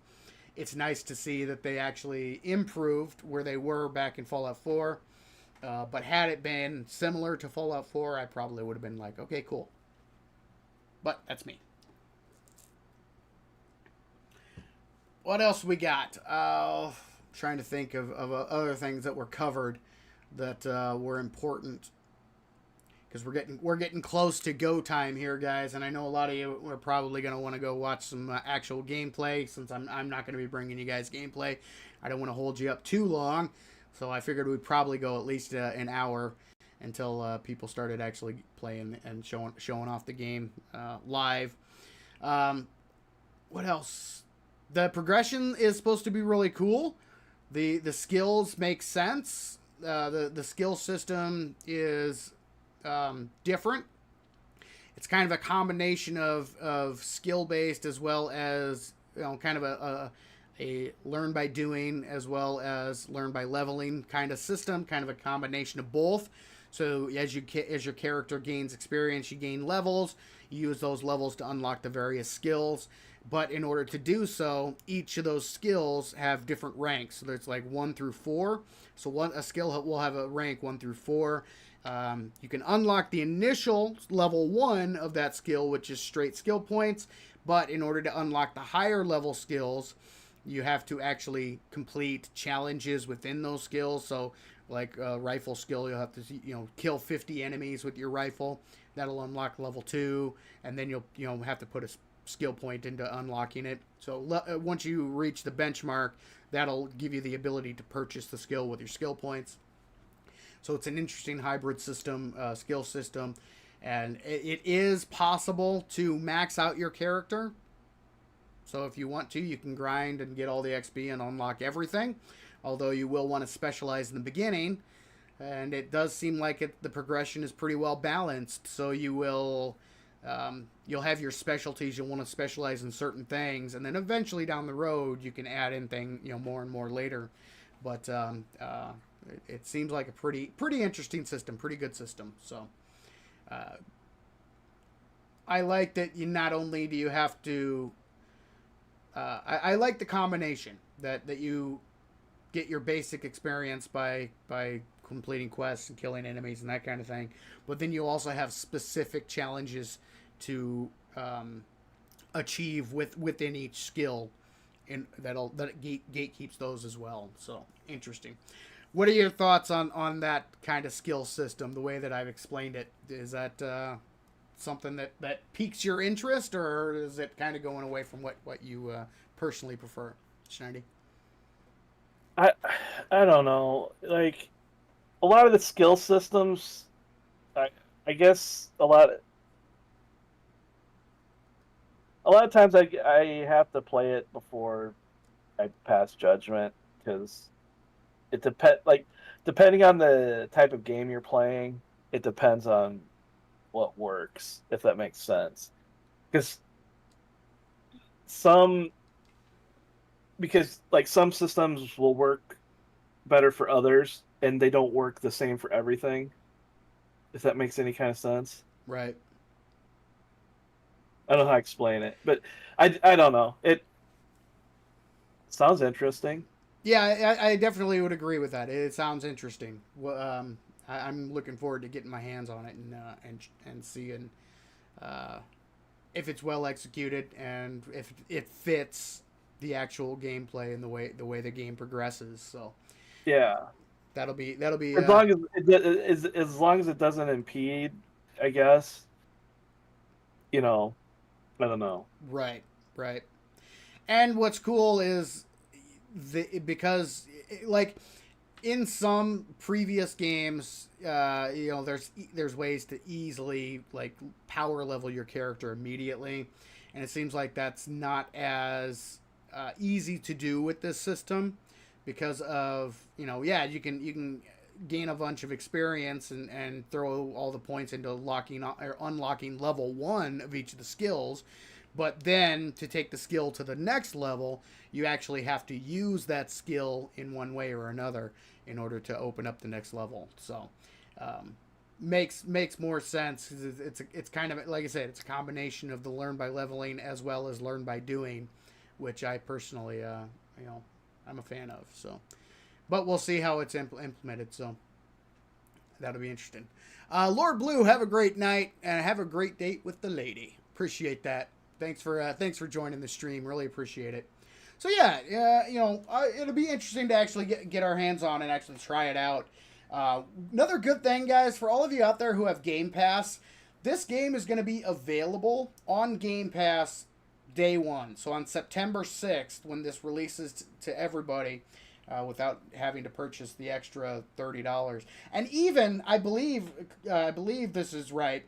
it's nice to see that they actually improved where they were back in Fallout 4. But had it been similar to Fallout 4, I probably would have been like, okay, cool. But that's me. What else we got? Trying to think of other things that were covered that were important, because we're getting close to go time here, guys, and I know a lot of you are probably going to want to go watch some actual gameplay, since I'm not going to be bringing you guys gameplay. I don't want to hold you up too long, so I figured we'd probably go at least an hour until people started actually playing and showing off the game live. What else? The progression is supposed to be really cool. The skills make sense. The skill system is different. It's kind of a combination of skill based, as well as, you know, kind of a learn by doing as well as learn by leveling kind of system. Kind of a combination of both. So as your character gains experience, you gain levels. You use those levels to unlock the various skills. But in order to do so, each of those skills have different ranks. So there's like 1 through 4. So a skill will have a rank 1 through 4. You can unlock the initial level 1 of that skill, which is straight skill points. But in order to unlock the higher level skills, you have to actually complete challenges within those skills. So like a rifle skill, you'll have to, kill 50 enemies with your rifle. That'll unlock level 2, and then you'll have to put a skill point into unlocking it. So once you reach the benchmark, that'll give you the ability to purchase the skill with your skill points. So it's an interesting hybrid system, skill system, and it is possible to max out your character. So if you want to, you can grind and get all the XP and unlock everything, although you will want to specialize in the beginning. And it does seem like the progression is pretty well balanced. So you'll have your specialties. You'll want to specialize in certain things, and then eventually down the road you can add in more and more later. But it seems like a pretty interesting system, pretty good system. So I like that you not only do you have to. I like the combination that you get your basic experience by completing quests and killing enemies and that kind of thing, but then you also have specific challenges to achieve within each skill, and that gatekeeps those as well. So interesting. What are your thoughts on that kind of skill system, the way that I've explained it? Is that something that piques your interest, or is it kind of going away from what you personally prefer, Schneidy? I don't know. Like, a lot of the skill systems, I guess a lot of times I have to play it before I pass judgment, because it depending on the type of game you're playing, it depends on what works, if that makes sense. Because some systems will work better for others, and they don't work the same for everything, if that makes any kind of sense. Right. I don't know how to explain it, but I don't know. It sounds interesting. Yeah, I definitely would agree with that. It sounds interesting. I'm looking forward to getting my hands on it and seeing if it's well executed and if it fits the actual gameplay and the way the game progresses. So yeah, that'll be as long as it doesn't impede, I guess. I don't know. Right. And what's cool is because like in some previous games, there's ways to easily like power level your character immediately, and it seems like that's not as easy to do with this system, because of you can gain a bunch of experience and throw all the points into unlocking level 1 of each of the skills. But then to take the skill to the next level, you actually have to use that skill in one way or another in order to open up the next level. So makes more sense. It's kind of, like I said, it's a combination of the learn by leveling as well as learn by doing, which I personally I'm a fan of. So, but we'll see how it's implemented. So that'll be interesting. Lord Blue, have a great night and have a great date with the lady. Appreciate that. Thanks for joining the stream. Really appreciate it. So yeah, it'll be interesting to actually get our hands on and actually try it out. Another good thing, guys, for all of you out there who have Game Pass, this game is going to be available on Game Pass day one. So on September 6th, when this releases to everybody, without having to purchase the extra $30. And even I believe this is right.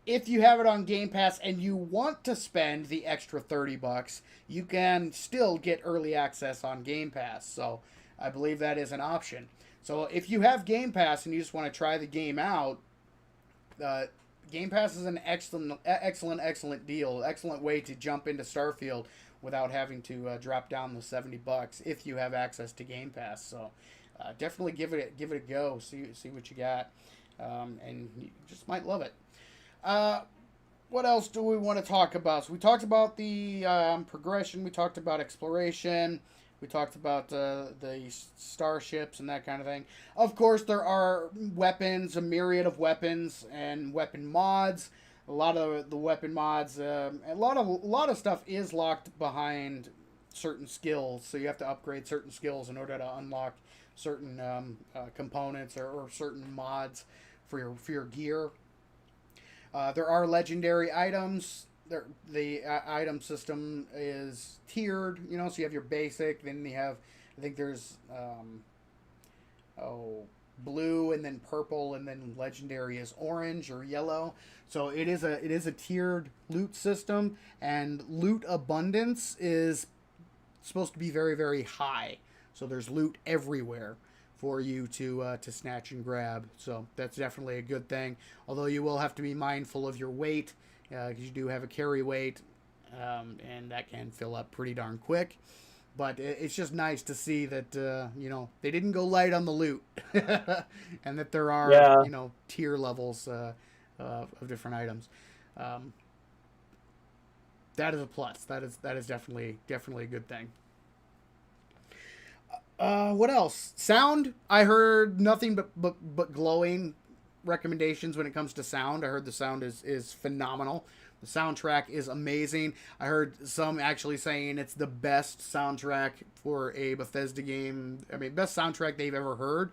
If you have it on Game Pass and you want to spend the extra $30, you can still get early access on Game Pass. So I believe that is an option. So if you have Game Pass and you just want to try the game out, Game Pass is an excellent deal. Excellent way to jump into Starfield without having to drop down the $70 if you have access to Game Pass. So definitely give it a go. See what you got, and you just might love it. What else do we want to talk about? So we talked about the progression. We talked about exploration. We talked about the starships and that kind of thing. Of course, there are weapons, a myriad of weapons and weapon mods. A lot of the weapon mods, a lot of stuff is locked behind certain skills. So you have to upgrade certain skills in order to unlock certain components or certain mods for your gear. There are legendary items. The item system is tiered, so you have your basic, then you have, I think there's, blue, and then purple, and then legendary is orange or yellow. So it is a tiered loot system, and loot abundance is supposed to be very, very high. So there's loot everywhere for you to snatch and grab. So that's definitely a good thing. Although you will have to be mindful of your weight, because you do have a carry weight, and that can fill up pretty darn quick. But it's just nice to see that they didn't go light on the loot, and that there are tier levels of different items. That is a plus. That is definitely a good thing. What else? Sound. I heard nothing but glowing recommendations when it comes to sound. I heard the sound is phenomenal. The soundtrack is amazing. I heard some actually saying it's the best soundtrack for a Bethesda game. I mean, best soundtrack they've ever heard,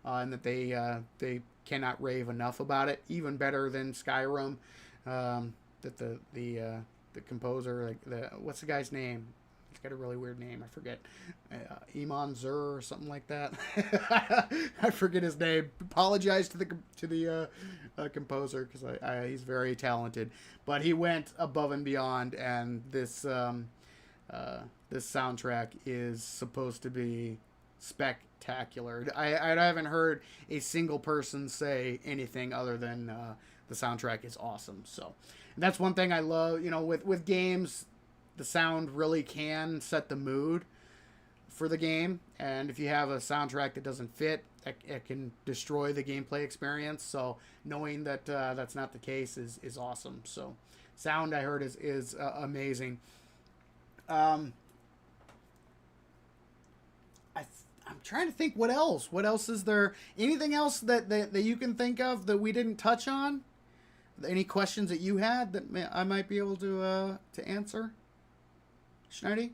and that they cannot rave enough about it. Even better than Skyrim. That the composer, what's the guy's name? He's got a really weird name. I forget. Iman Zur or something like that. I forget his name. Apologize to the composer, because he's very talented. But he went above and beyond, and this soundtrack is supposed to be spectacular. I haven't heard a single person say anything other than the soundtrack is awesome. So, and that's one thing I love. With games, the sound really can set the mood for the game, and if you have a soundtrack that doesn't fit, it can destroy the gameplay experience. So knowing that that's not the case is awesome. So sound, I heard, is amazing. I'm trying to think what else. What else is there? Anything else that you can think of that we didn't touch on? Any questions that you had that I might be able to answer? Schneidy?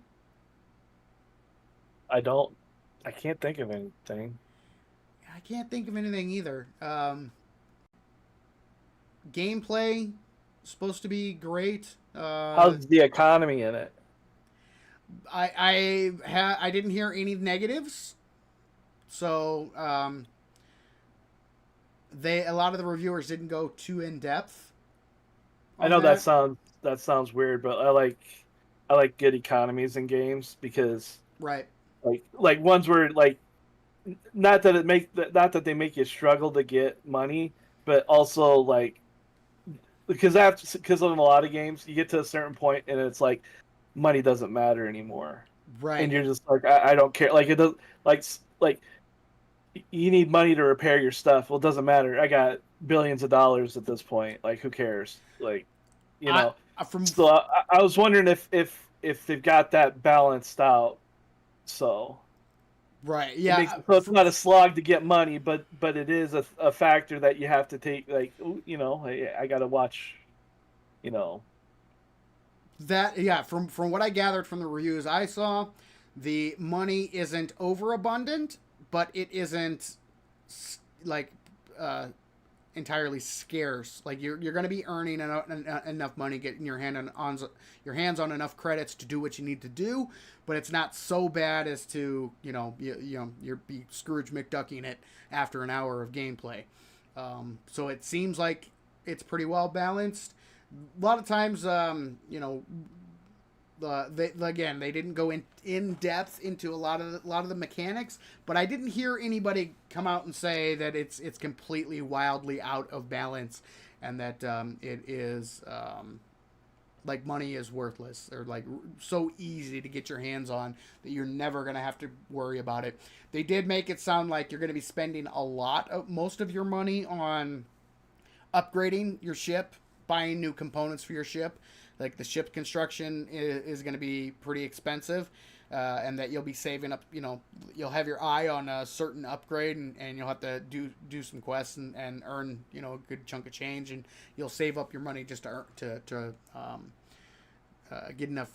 I can't think of anything. I can't think of anything either. Gameplay supposed to be great. How's the economy in it? I didn't hear any negatives. So a lot of the reviewers didn't go too in depth. I know that sounds weird, but I like good economies in games, because right, like ones where not that they make you struggle to get money, but also because of a lot of games you get to a certain point and it's like money doesn't matter anymore, right, and you're just like, I don't care. Like it does, like you need money to repair your stuff. Well, it doesn't matter. I got billions of dollars at this point. Like, who cares? So I was wondering if they've got that balanced out, So Right. it Yeah. makes it so it's not a slog to get money, but it is a factor that you have to take. Like, I got to watch. You know, That yeah, from what I gathered from the reviews I saw, the money isn't overabundant, but it isn't like uh, entirely scarce. Like you're going to be earning enough money, getting your hands on enough credits to do what you need to do, but it's not so bad as to you're be Scrooge McDucking it after an hour of gameplay. So it seems like it's pretty well balanced. A lot of times, they didn't go in depth into a lot of the mechanics, but I didn't hear anybody come out and say that it's completely wildly out of balance, and that it is like money is worthless or like so easy to get your hands on that you're never gonna have to worry about it. They did make it sound like you're gonna be spending most of your money on upgrading your ship, buying new components for your ship. Like the ship construction is going to be pretty expensive, and that you'll be saving up. You'll have your eye on a certain upgrade, and you'll have to do some quests and earn a good chunk of change, and you'll save up your money just to get enough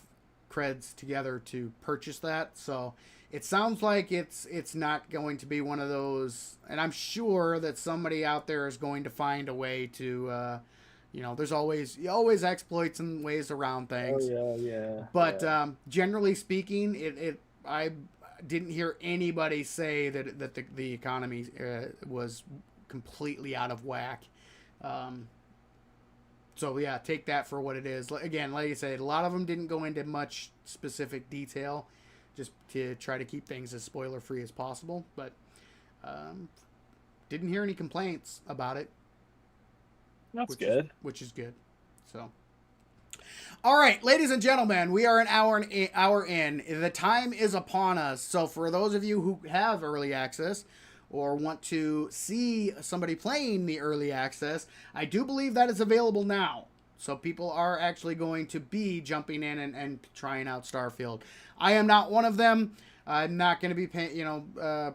creds together to purchase that. So it sounds like it's not going to be one of those, and I'm sure that somebody out there is going to find a way to there's always exploits and ways around oh things. yeah, yeah, But yeah. generally speaking, I didn't hear anybody say that the economy was completely out of whack. Um, so yeah, take that for what it is. Again, like I said, a lot of them didn't go into much specific detail, just to try to keep things as spoiler free as possible. But um, didn't hear any complaints about it, That's which is good. which is good. So. All right, ladies and gentlemen, we are an hour in. The time is upon us. So for those of you who have early access or want to see somebody playing the early access, I do believe that is available now. So people are actually going to be jumping in and trying out Starfield. I am not one of them. I'm not going to be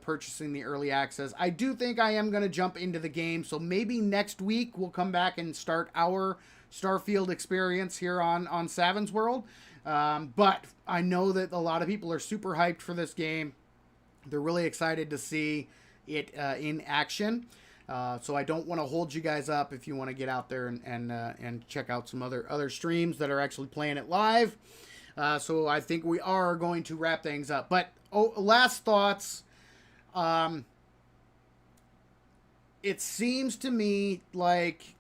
purchasing the early access. I do think I am going to jump into the game. So maybe next week we'll come back and start our Starfield experience here on Savin's World. But I know that a lot of people are super hyped for this game. They're really excited to see it in action. So I don't want to hold you guys up if you want to get out there and check out some other streams that are actually playing it live. So I think we are going to wrap things up. But last thoughts. It seems to me like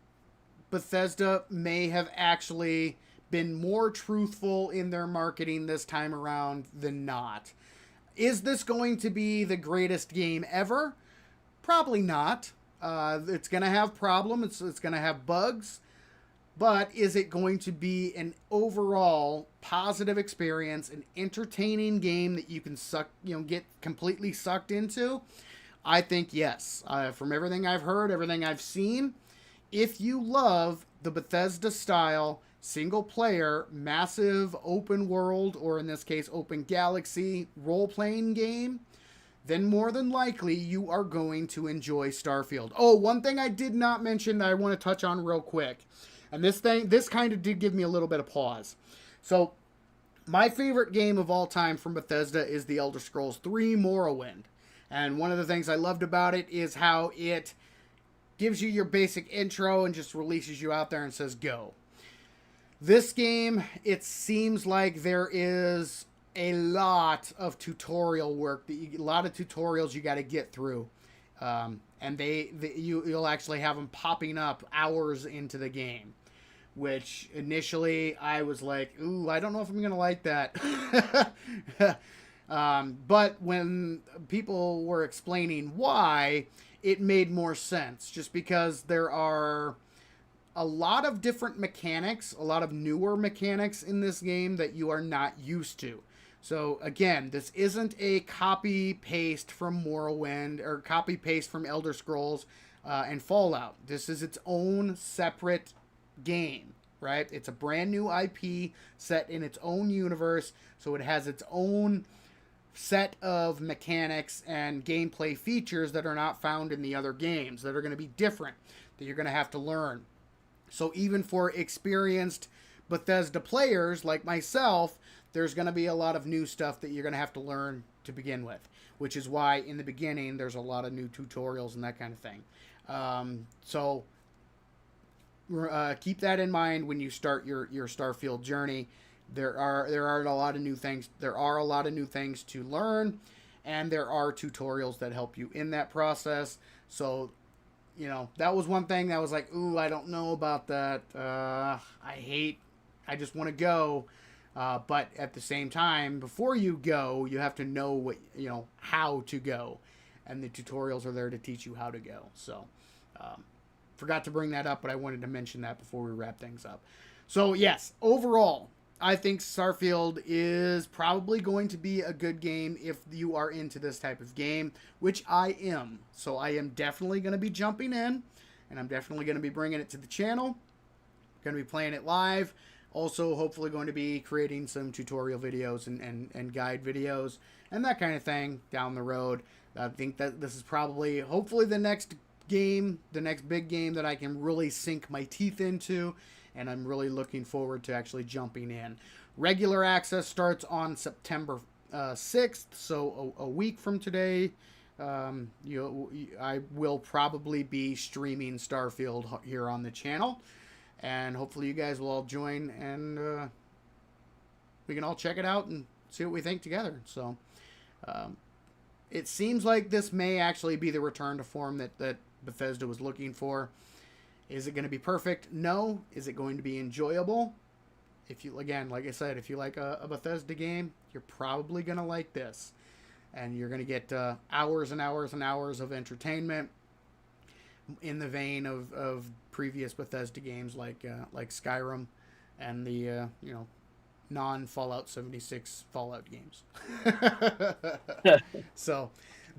Bethesda may have actually been more truthful in their marketing this time around than not. Is this going to be the greatest game ever? Probably not. It's going to have problems. It's going to have bugs. But is it going to be an overall positive experience, an entertaining game that you can get completely sucked into? I think yes. From everything I've heard, everything I've seen, if you love the Bethesda style single player massive open world, or in this case open galaxy role playing game, then more than likely you are going to enjoy Starfield. Oh, one thing I did not mention that I want to touch on real quick, and this kind of did give me a little bit of pause. So my favorite game of all time from Bethesda is The Elder Scrolls 3 Morrowind. And one of the things I loved about it is how it gives you your basic intro and just releases you out there and says go. This game, it seems like there is a lot of tutorial work, a lot of tutorials you got to get through. And you'll actually have them popping up hours into the game, which initially I was like, ooh, I don't know if I'm going to like that. But when people were explaining why, it made more sense, just because there are a lot of different mechanics, a lot of newer mechanics in this game that you are not used to. So again, this isn't a copy paste from Morrowind or copy paste from Elder Scrolls and Fallout. This is its own separate game, right? It's a brand new IP set in its own universe, so it has its own set of mechanics and gameplay features that are not found in the other games, that are going to be different, that you're going to have to learn. So even for experienced Bethesda players like myself, there's going to be a lot of new stuff that you're going to have to learn to begin with, which is why in the beginning there's a lot of new tutorials and that kind of thing. So keep that in mind when you start your Starfield journey. There are a lot of new things. There are a lot of new things to learn, and there are tutorials that help you in that process. So, that was one thing that was like, ooh, I don't know about that. I just want to go. But at the same time, before you go, you have to know how to go, and the tutorials are there to teach you how to go. So, forgot to bring that up, but I wanted to mention that before we wrap things up. So yes, overall, I think Starfield is probably going to be a good game if you are into this type of game, which I am. So I am definitely going to be jumping in, and I'm definitely going to be bringing it to the channel. Going to be playing it live. Also, hopefully going to be creating some tutorial videos and guide videos and that kind of thing down the road. I think that this is probably, hopefully, the next game, the next big game that I can really sink my teeth into, and I'm really looking forward to actually jumping in. Regular access starts on September 6th, so a week from today. I will probably be streaming Starfield here on the channel, and hopefully you guys will all join, and we can all check it out and see what we think together. So it seems like this may actually be the return to form that Bethesda was looking for. Is it going to be perfect? No. Is it going to be enjoyable? If you, again, like I said, if you like a Bethesda game, you're probably going to like this. And you're going to get hours and hours and hours of entertainment in the vein of previous Bethesda games like Skyrim and the non-Fallout 76 Fallout games. So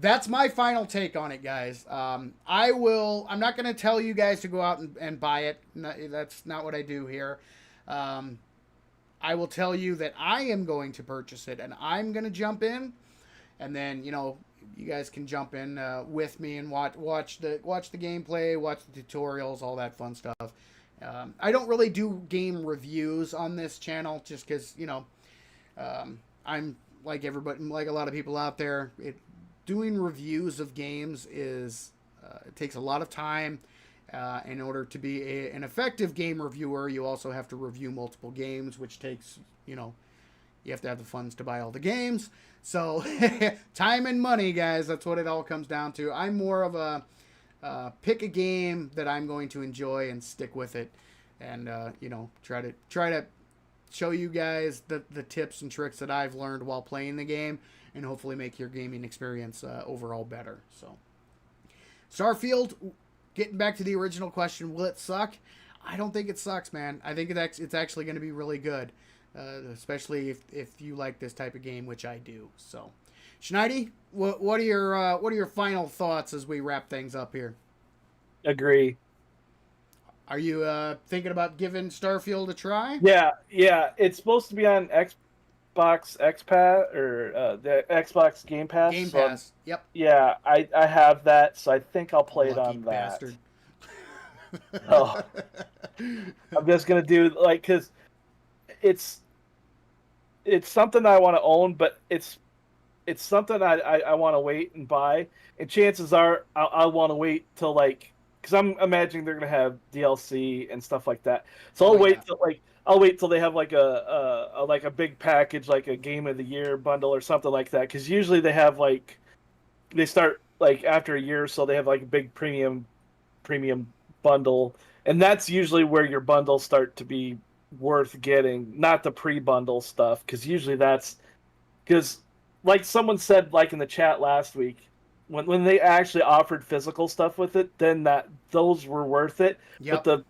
that's my final take on it, guys. I'm not going to tell you guys to go out and buy it. No, that's not what I do here. I will tell you that I am going to purchase it, and I'm going to jump in, and then, you guys can jump in with me and watch the gameplay, watch the tutorials, all that fun stuff. I don't really do game reviews on this channel just because, I'm like everybody, like a lot of people out there. Doing reviews of games it takes a lot of time. In order to be an effective game reviewer, you also have to review multiple games, which takes, you have to have the funds to buy all the games. So time and money, guys, that's what it all comes down to. I'm more of a pick a game that I'm going to enjoy and stick with it, and try to show you guys the tips and tricks that I've learned while playing the game, and hopefully make your gaming experience overall better. So Starfield, getting back to the original question, will it suck? I don't think it sucks, man. I think it's actually going to be really good, especially if you like this type of game, which I do. So, Schneidi, what are your final thoughts as we wrap things up here? Agree. Are you thinking about giving Starfield a try? Yeah. It's supposed to be on Xbox XPass or the Xbox Game Pass. Game Pass. Yep. Yeah, I have that, so I think I'll play it on that. Bastard. Oh, I'm just gonna do because it's something I want to own, but it's something I want to wait and buy, and chances are I'll want to wait till because I'm imagining they're gonna have DLC and stuff like that. So I'll wait till they have a big package, like a Game of the Year bundle or something like that. Because usually they have they start after a year or so, they have a big premium bundle, and that's usually where your bundles start to be worth getting, not the pre-bundle stuff. Because usually because like someone said in the chat last week, when they actually offered physical stuff with it, then those were worth it. Yep. But the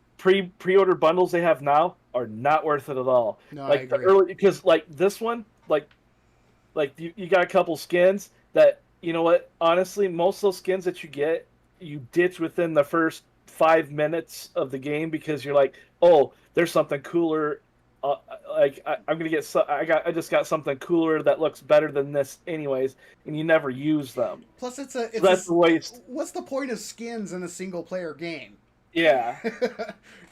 pre-order bundles they have now are not worth it at all. No, I agree. The early, because this one, you got a couple skins that, you know what, honestly, most of those skins that you get, you ditch within the first 5 minutes of the game because you're like, oh, there's something cooler I'm gonna get I just got something cooler that looks better than this anyways, and you never use them. Plus, So that's a waste. what's the point of skins in a single player game? Yeah.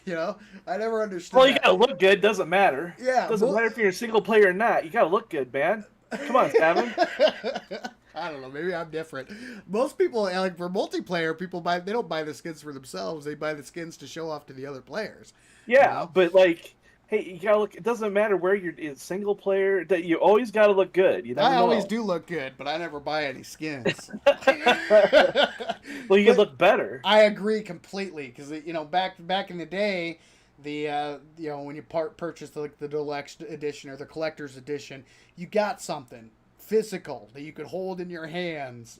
You know, I never understood Well, you that. gotta look good. Doesn't matter. Yeah, Doesn't matter if you're a single player or not. You gotta look good, man. Come on, Savin. I don't know. Maybe I'm different. Most people, like for multiplayer, they don't buy the skins for themselves. They buy the skins to show off to the other players. You Yeah, know. but like, hey, you gotta look. It doesn't matter where you're in single player. That you always gotta look good. You never I always know. do look good, but I never buy any skins. Well, you can But look better. I agree completely because back in the day, the when you purchased like the deluxe edition or the collector's edition, you got something physical that you could hold in your hands.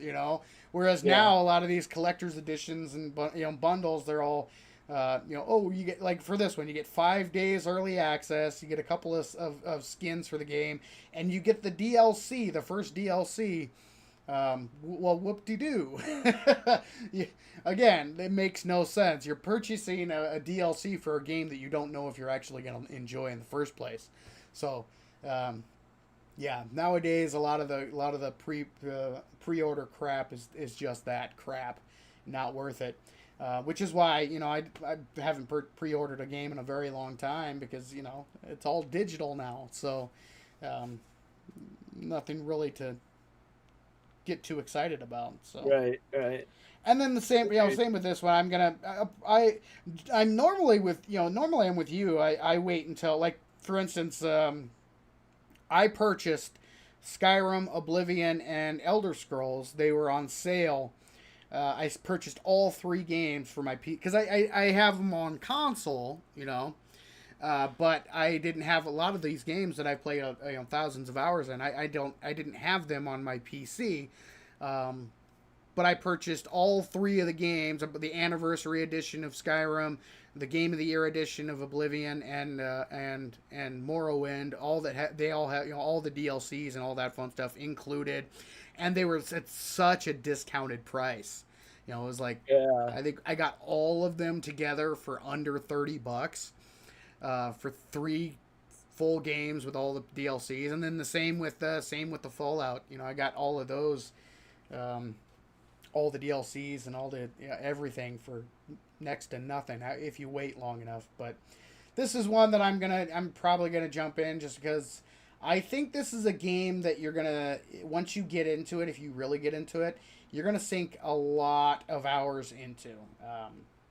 Whereas Yeah. now a lot of these collector's editions and bundles, they're all. You get like for this one, you get 5 days early access. You get a couple of skins for the game, and you get the DLC, the first DLC. Well, whoop-de-doo. Again, it makes no sense. You're purchasing a DLC for a game that you don't know if you're actually going to enjoy in the first place. So, yeah, nowadays a lot of the pre-order crap is just that crap, not worth it. Which is why I haven't pre-ordered a game in a very long time because it's all digital now. So, nothing really to get too excited about. So Right. Right. and then the same with this one. I'm normally normally I'm with you. I wait until, like, for instance, I purchased Skyrim, Oblivion, and Elder Scrolls. They were on sale. I purchased all three games for my P because I have them on console, but I didn't have a lot of these games that I played thousands of hours in. I didn't have them on my PC. But I purchased all three of the games: the anniversary edition of Skyrim, the Game of the Year edition of Oblivion, and Morrowind. They all have all the DLCs and all that fun stuff included, and they were at such a discounted price. It was like, Yeah. I think I got all of them together for under $30 for three full games with all the DLCs, and then the same with the Fallout. I got all of those. All the DLCs and all the everything for next to nothing if you wait long enough. But this is one that I'm probably gonna jump in just because I think this is a game that you're gonna, once you get into it, if you really get into it, you're gonna sink a lot of hours into.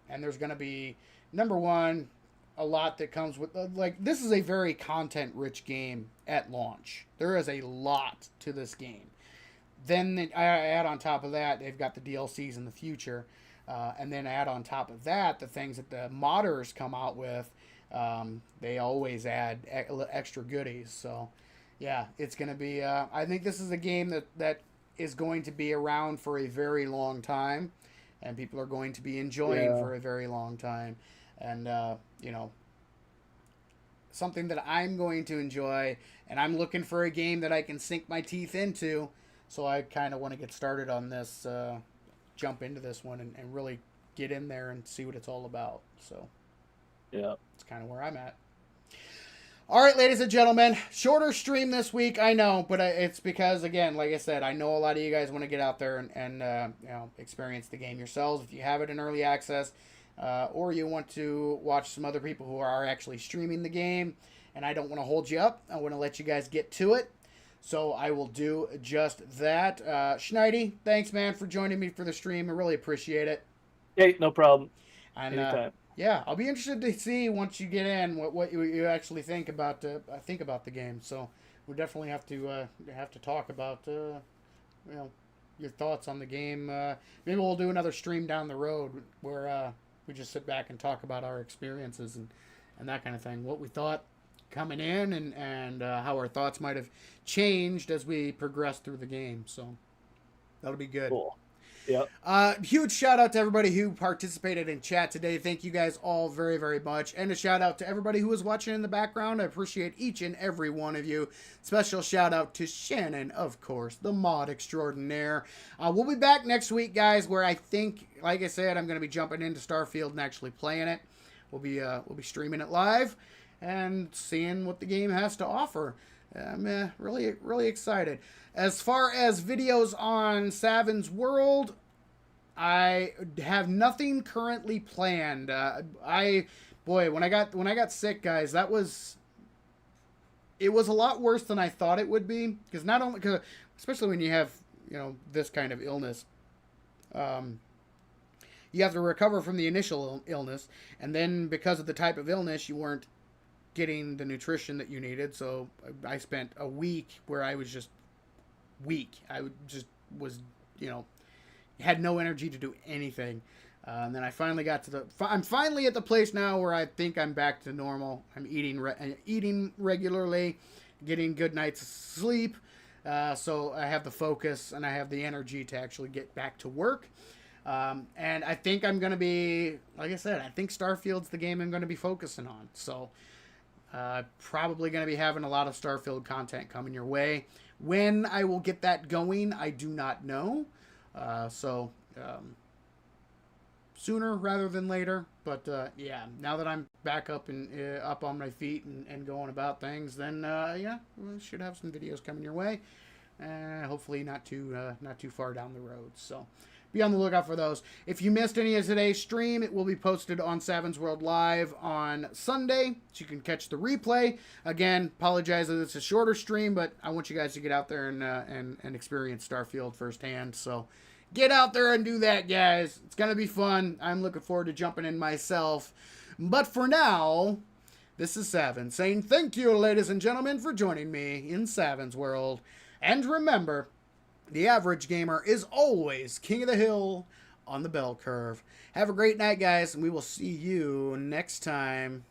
And there's gonna be, number one, a lot that comes with like, this is a very content rich game at launch. There is a lot to this game. Then I add on top of that, they've got the DLCs in the future. And then add on top of that the things that the modders come out with. They always add extra goodies. So, yeah, it's going to be... I think this is a game that is going to be around for a very long time. And people are going to be enjoying for a very long time. And, something that I'm going to enjoy. And I'm looking for a game that I can sink my teeth into. So I kind of want to get started on this, jump into this one, and really get in there and see what it's all about. So Yeah. that's kind of where I'm at. All right, ladies and gentlemen, shorter stream this week, I know, but it's because, again, like I said, I know a lot of you guys want to get out there and experience the game yourselves if you have it in early access, or you want to watch some other people who are actually streaming the game, and I don't want to hold you up. I want to let you guys get to it. So I will do just that. Schneidi, thanks, man, for joining me for the stream. I really appreciate it. Hey, no problem. And Anytime. yeah, I'll be interested to see once you get in what you actually think about the game. So we definitely have to talk about your thoughts on the game. Maybe we'll do another stream down the road where we just sit back and talk about our experiences and that kind of thing. What we thought coming in and how our thoughts might have changed as we progress through the game. So that'll be good. Cool. Yep. Huge shout out to everybody who participated in chat today. Thank you guys all very, very much. And a shout out to everybody who was watching in the background. I appreciate each and every one of you. Special shout out to Shannon, of course, the mod extraordinaire. We'll be back next week, guys, where I think, like I said, I'm going to be jumping into Starfield and actually playing it. We'll be streaming it live. and seeing what the game has to offer. I'm really excited. As far as videos on Savin's World, I have nothing currently planned. When I got sick, guys, it was a lot worse than I thought it would be. Because not only, especially when you have this kind of illness, you have to recover from the initial illness, and then because of the type of illness, you weren't getting the nutrition that you needed. So I spent a week where I was just weak. I just was, had no energy to do anything. And then I finally I'm finally at the place now where I think I'm back to normal. I'm eating regularly, getting good night's sleep. So I have the focus and I have the energy to actually get back to work. And I think I'm going to be, like I said, I think Starfield's the game I'm going to be focusing on. So probably going to be having a lot of Starfield content coming your way. When I will get that going, I do not know. Sooner rather than later. But yeah, now that I'm back up and up on my feet and going about things, then yeah, we should have some videos coming your way. Hopefully not too far down the road. So be on the lookout for those. If you missed any of today's stream, it will be posted on Savin's World Live on Sunday, so you can catch the replay. Again, apologize that it's a shorter stream, but I want you guys to get out there and experience Starfield firsthand. So get out there and do that, guys. It's going to be fun. I'm looking forward to jumping in myself. But for now, this is Savin saying thank you, ladies and gentlemen, for joining me in Savin's World. And remember, the average gamer is always king of the hill on the bell curve. Have a great night, guys, and we will see you next time.